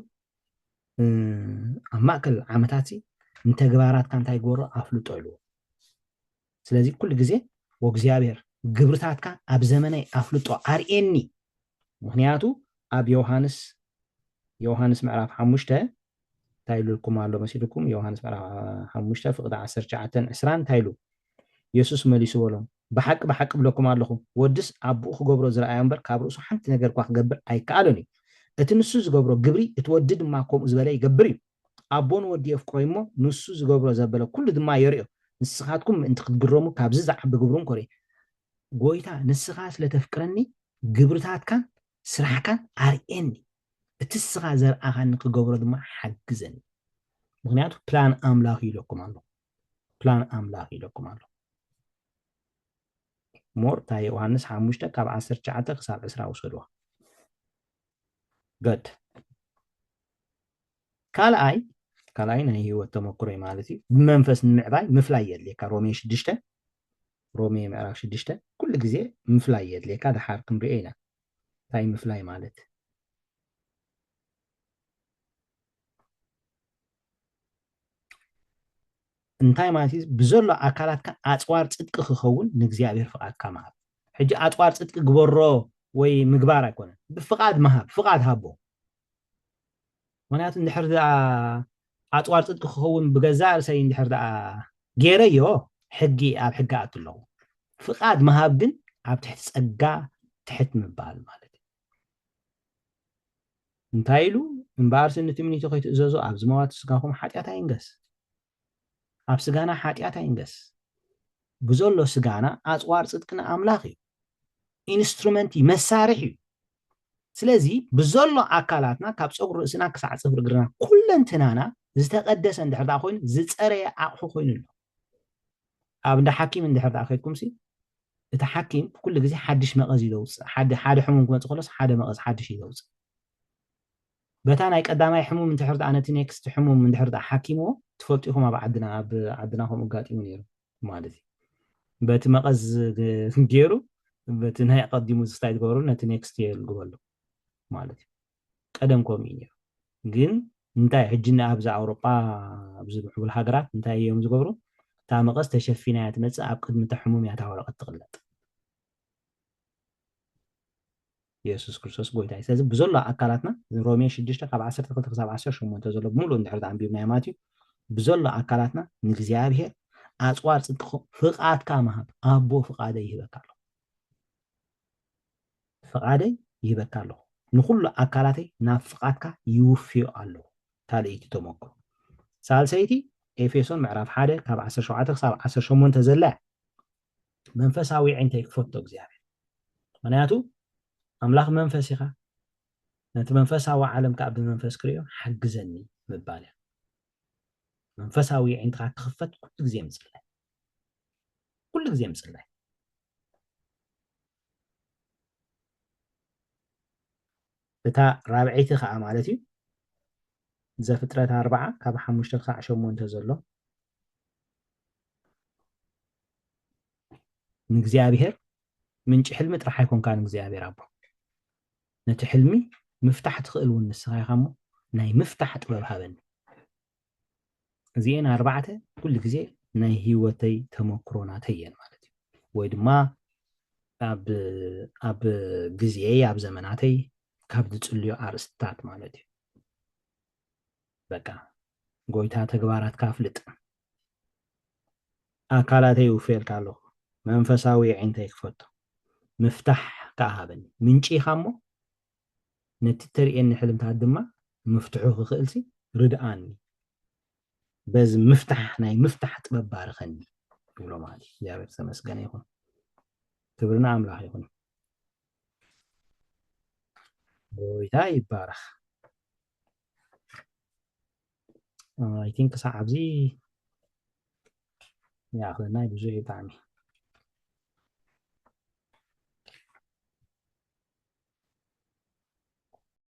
ኣብ ማእከል ዓመታት ንተግባራትካ እንታይ ግበሮ ኣፍልጦ ኢሉ ስለዚ ኩሉ ግዜ ወእግዚአብሔር ግብርታትካ ኣብ ዘመነይ ኣፍልጦ ኣርኤኒ ምክንያቱ ኣብ ዮሃንስ ምዕራፍ 5 እንታይ ኢሉልኩም ኣሎ መሲልኩም ዮሃንስ ምዕራፍ 5 ፍቅዲ 19 20 እንታይ ኢሉ ኢየሱስ መሊሱ በሎም ብሓቂ ብሓቂ ብለኩም ኣለኹም ወድስ ኣቦኡ ክገብሮ ዝረኣዮ እምበር ካብ ርእሱ ሓንቲ ነገር ኳ ክገብር ኣይከኣሎን እዩ እቲ ንሱ ዝገብሮ ግብሪ እቲ ወዲ ድማ ከምኡ ዝበለ ይገብር እዩ ኣቦን ወዲ የፍቅሮ እሞ ንሱ ዝገብሮ ዘበለ ኩሉ ድማ የርኦ ንስኻትኩም ምእንቲ ክትግረሙ ካብዚ ዝዓቢ ግብሩን ኮሪ ጎይታ ንስኻ ስለተፍቅረኒ ግብርታትካን ስራሕካን ኣርኤኒ እቲ ስኻ ዘርኣኻኒ ክገብሮ ድማ ሓግዘኒ ምክንያቱ ፕላን ኣምላኽ ኢለኩም ኣሎ ሞር ታ ዮሃንስ 5 ካብ 19 ክሳብ 20 ወሰድዋ ገድ ካልኣይ ናይ ህይወት ተመክሮ ማለት እዩ ብመንፈስ ንምዕባይ ምፍላይ የድልየካ ሮሜ ምዕራፍ 6 ኩሉ ግዜ ምፍላይ የድልየካ ድሓር ክንሪኦ ኢና እንታይ ምፍላይ ማለት እንታይ ማለት እዩ ብዘሎ ኣካላትካ ኣፅዋር ፅድቂ ክኸውን ንእግዚአብሔር ፍቃድካ መሃብ ሕጂ ኣፅዋር ፅድቂ ግበሮ ወይ ምግባር ኣይኮነን ብፍቃድ መሃብ ፍቃድ ሃቦ ምክንያቱ እንድሕር ኣፅዋር ፅድቂ ክኸውን ብገዛእ ርእሰይ እንድሕር ገይረዮ ሕጊ ኣብ ሕጊ ኣቱ ኣለኹ ፍቃድ መሃብ ግን ኣብ ትሕቲ ፀጋ ትሕት ምባል ማለት እዩ እንታይ ኢሉ እምበኣር ስኒ ትምኒቱ ከይትእዘዙ ኣብ ዝመዋት ስጋኹም ሓጢኣት ኣይንገስ ኣብ ስጋና ሓጢኣት ኣይንገስ ብዘሎ ስጋና ኣፅዋር ፅድቅና ኣምላኽ እዩ ኢንስትሩመንት መሳርሒ እዩ ስለዚ ብዘሎ ኣካላትና ካብ ፀጉሪ ርእስና ክሳዕ ፅፍሪ እግርና ኩለንትናና ዝተቀደሰ እንድሕር ኮይኑ ዝፀረየ ኣቑሑ ኮይኑ ኣሎ ኣብ እንዳ ሓኪም እንድሕር ከይድኩም እቲ ሓኪም ኩሉ ግዜ ሓድሽ መቐዝ ይለውፅእ ሓደ ሕሙም ክመፅእ ከሎስ ሓደ መቐዝ ሓድሽ ይለውፅእ በታ ናይ ቀዳማይ ሕሙም እንድሕር ነቲ ኔክስት ሕሙም እንድሕር ሓኪምዎ ትፈልጡ ኢኹም ኣብ ዓድና ከምኡ ጋጢሙ ነይሩ ማለት እዩ በቲ መቐዝ ገይሩ በቲ ናይ ቀዲሙ ስታይ ትገብሩ ነቲ ኔክስት ይልግበሉ ማለት እዩ ቀደም ከምኡ እዩ ግን እንታይ ሕጂ ኣብዛ ኣውሮጳ ኣብዚ ምዕቡል ሃገራት እንታይ እዮም ዝገብሩ እታ መቐስ ተሸፊና እያ ትመፅእ ኣብ ቅድሚ እታ ሕሙም እያ እታ ወረቐት ትቕለጥ ኢየሱስ ክርስቶስ ጎይታ እዩ ስለዚ ብዘሎ ኣካላትና ሮሜ 6 ካብ 12 ክሳብ 18 ዘሎ ብምሉእ እንድሕር ኣንቢብናዮ ማለት እዩ ብዘሎ ኣካላትና ንእግዚኣብሔር ኣፅዋር ፅድቅ ፍቓድካ ምሃብ ኣቦ ፍቓደይ ይህበካ ኣሎ ፍቓደይ ይህበካ ኣለኹ ንኩሉ ኣካላተይ ናብ ፍቓድካ ይውፍዮ ኣለኹ ካልአይቲ ተመክሮ ሳልሰይቲ ኤፌሶን ምዕራፍ 1 ካብ 17 ክሳብ 18 ዘላ መንፈሳዊ ዓይንተይ ክፈቶ እግዚኣብሔር ምክንያቱ ኣምላኽ መንፈስ ኢኻ ነቲ መንፈሳዊ ዓለም ከዓ ብመንፈስ ክሪኦ ሓግዘኒ ምባል እያ መንፈሳዊ ዓይንትካ ክኽፈት ኩሉ ግዜ ምፅላይ ኩሉ ግዜ ምፅላይ እታ ራብዒቲ ከዓ ማለት እዩ ዘፍጥረት 4 ካብ 5 ክሳብ 8 ዘሎ ንእግዚኣብሔር ምንጭ ሕልሚ ጥራሕ ኣይኮንካ ንእግዚኣብሔር ኣቦ ነቲ ሕልሚ ምፍታሕ ትኽእል እውን ንስኻ ኢኻ እሞ ናይ ምፍታሕ ጥበብ ሃበኒ እዚአን 4 ኩሉ ግዜ ናይ ሂወተይ ተመክሮናተይ እየን ማለት እዩ ወይ ድማ ኣብ ግዜይ ኣብ ዘመናተይ ካብ ዝፅልዮ ኣርእስትታት ማለት እዩ በቃ ጎይታ ተግባራት ካፍልጥ ኣካላተይ ውፍየልካ ኣለኹ መንፈሳዊ ዓይንተይ ክፈቶ ምፍታሕ ከዓ ሃበኒ ምንጪ ኢኻ እሞ ነቲ ተርእየኒ ሕልምታት ድማ ምፍትሑ ክኽእልሲ ርድኣኒ በዚ ምፍታሕ ናይ ምፍታሕ ጥበብ ባርኸኒ ይብሎ ማለት እዩ እግዚኣብሔር ተመስገነ ይኹን ክብርና ኣምላኽ ይኹን ጎይታ ይባረኽ አይ ቲንክ ክሳብ ኣብዚ ይኣኽለና ብዙሕ እዩ ብጣዕሚ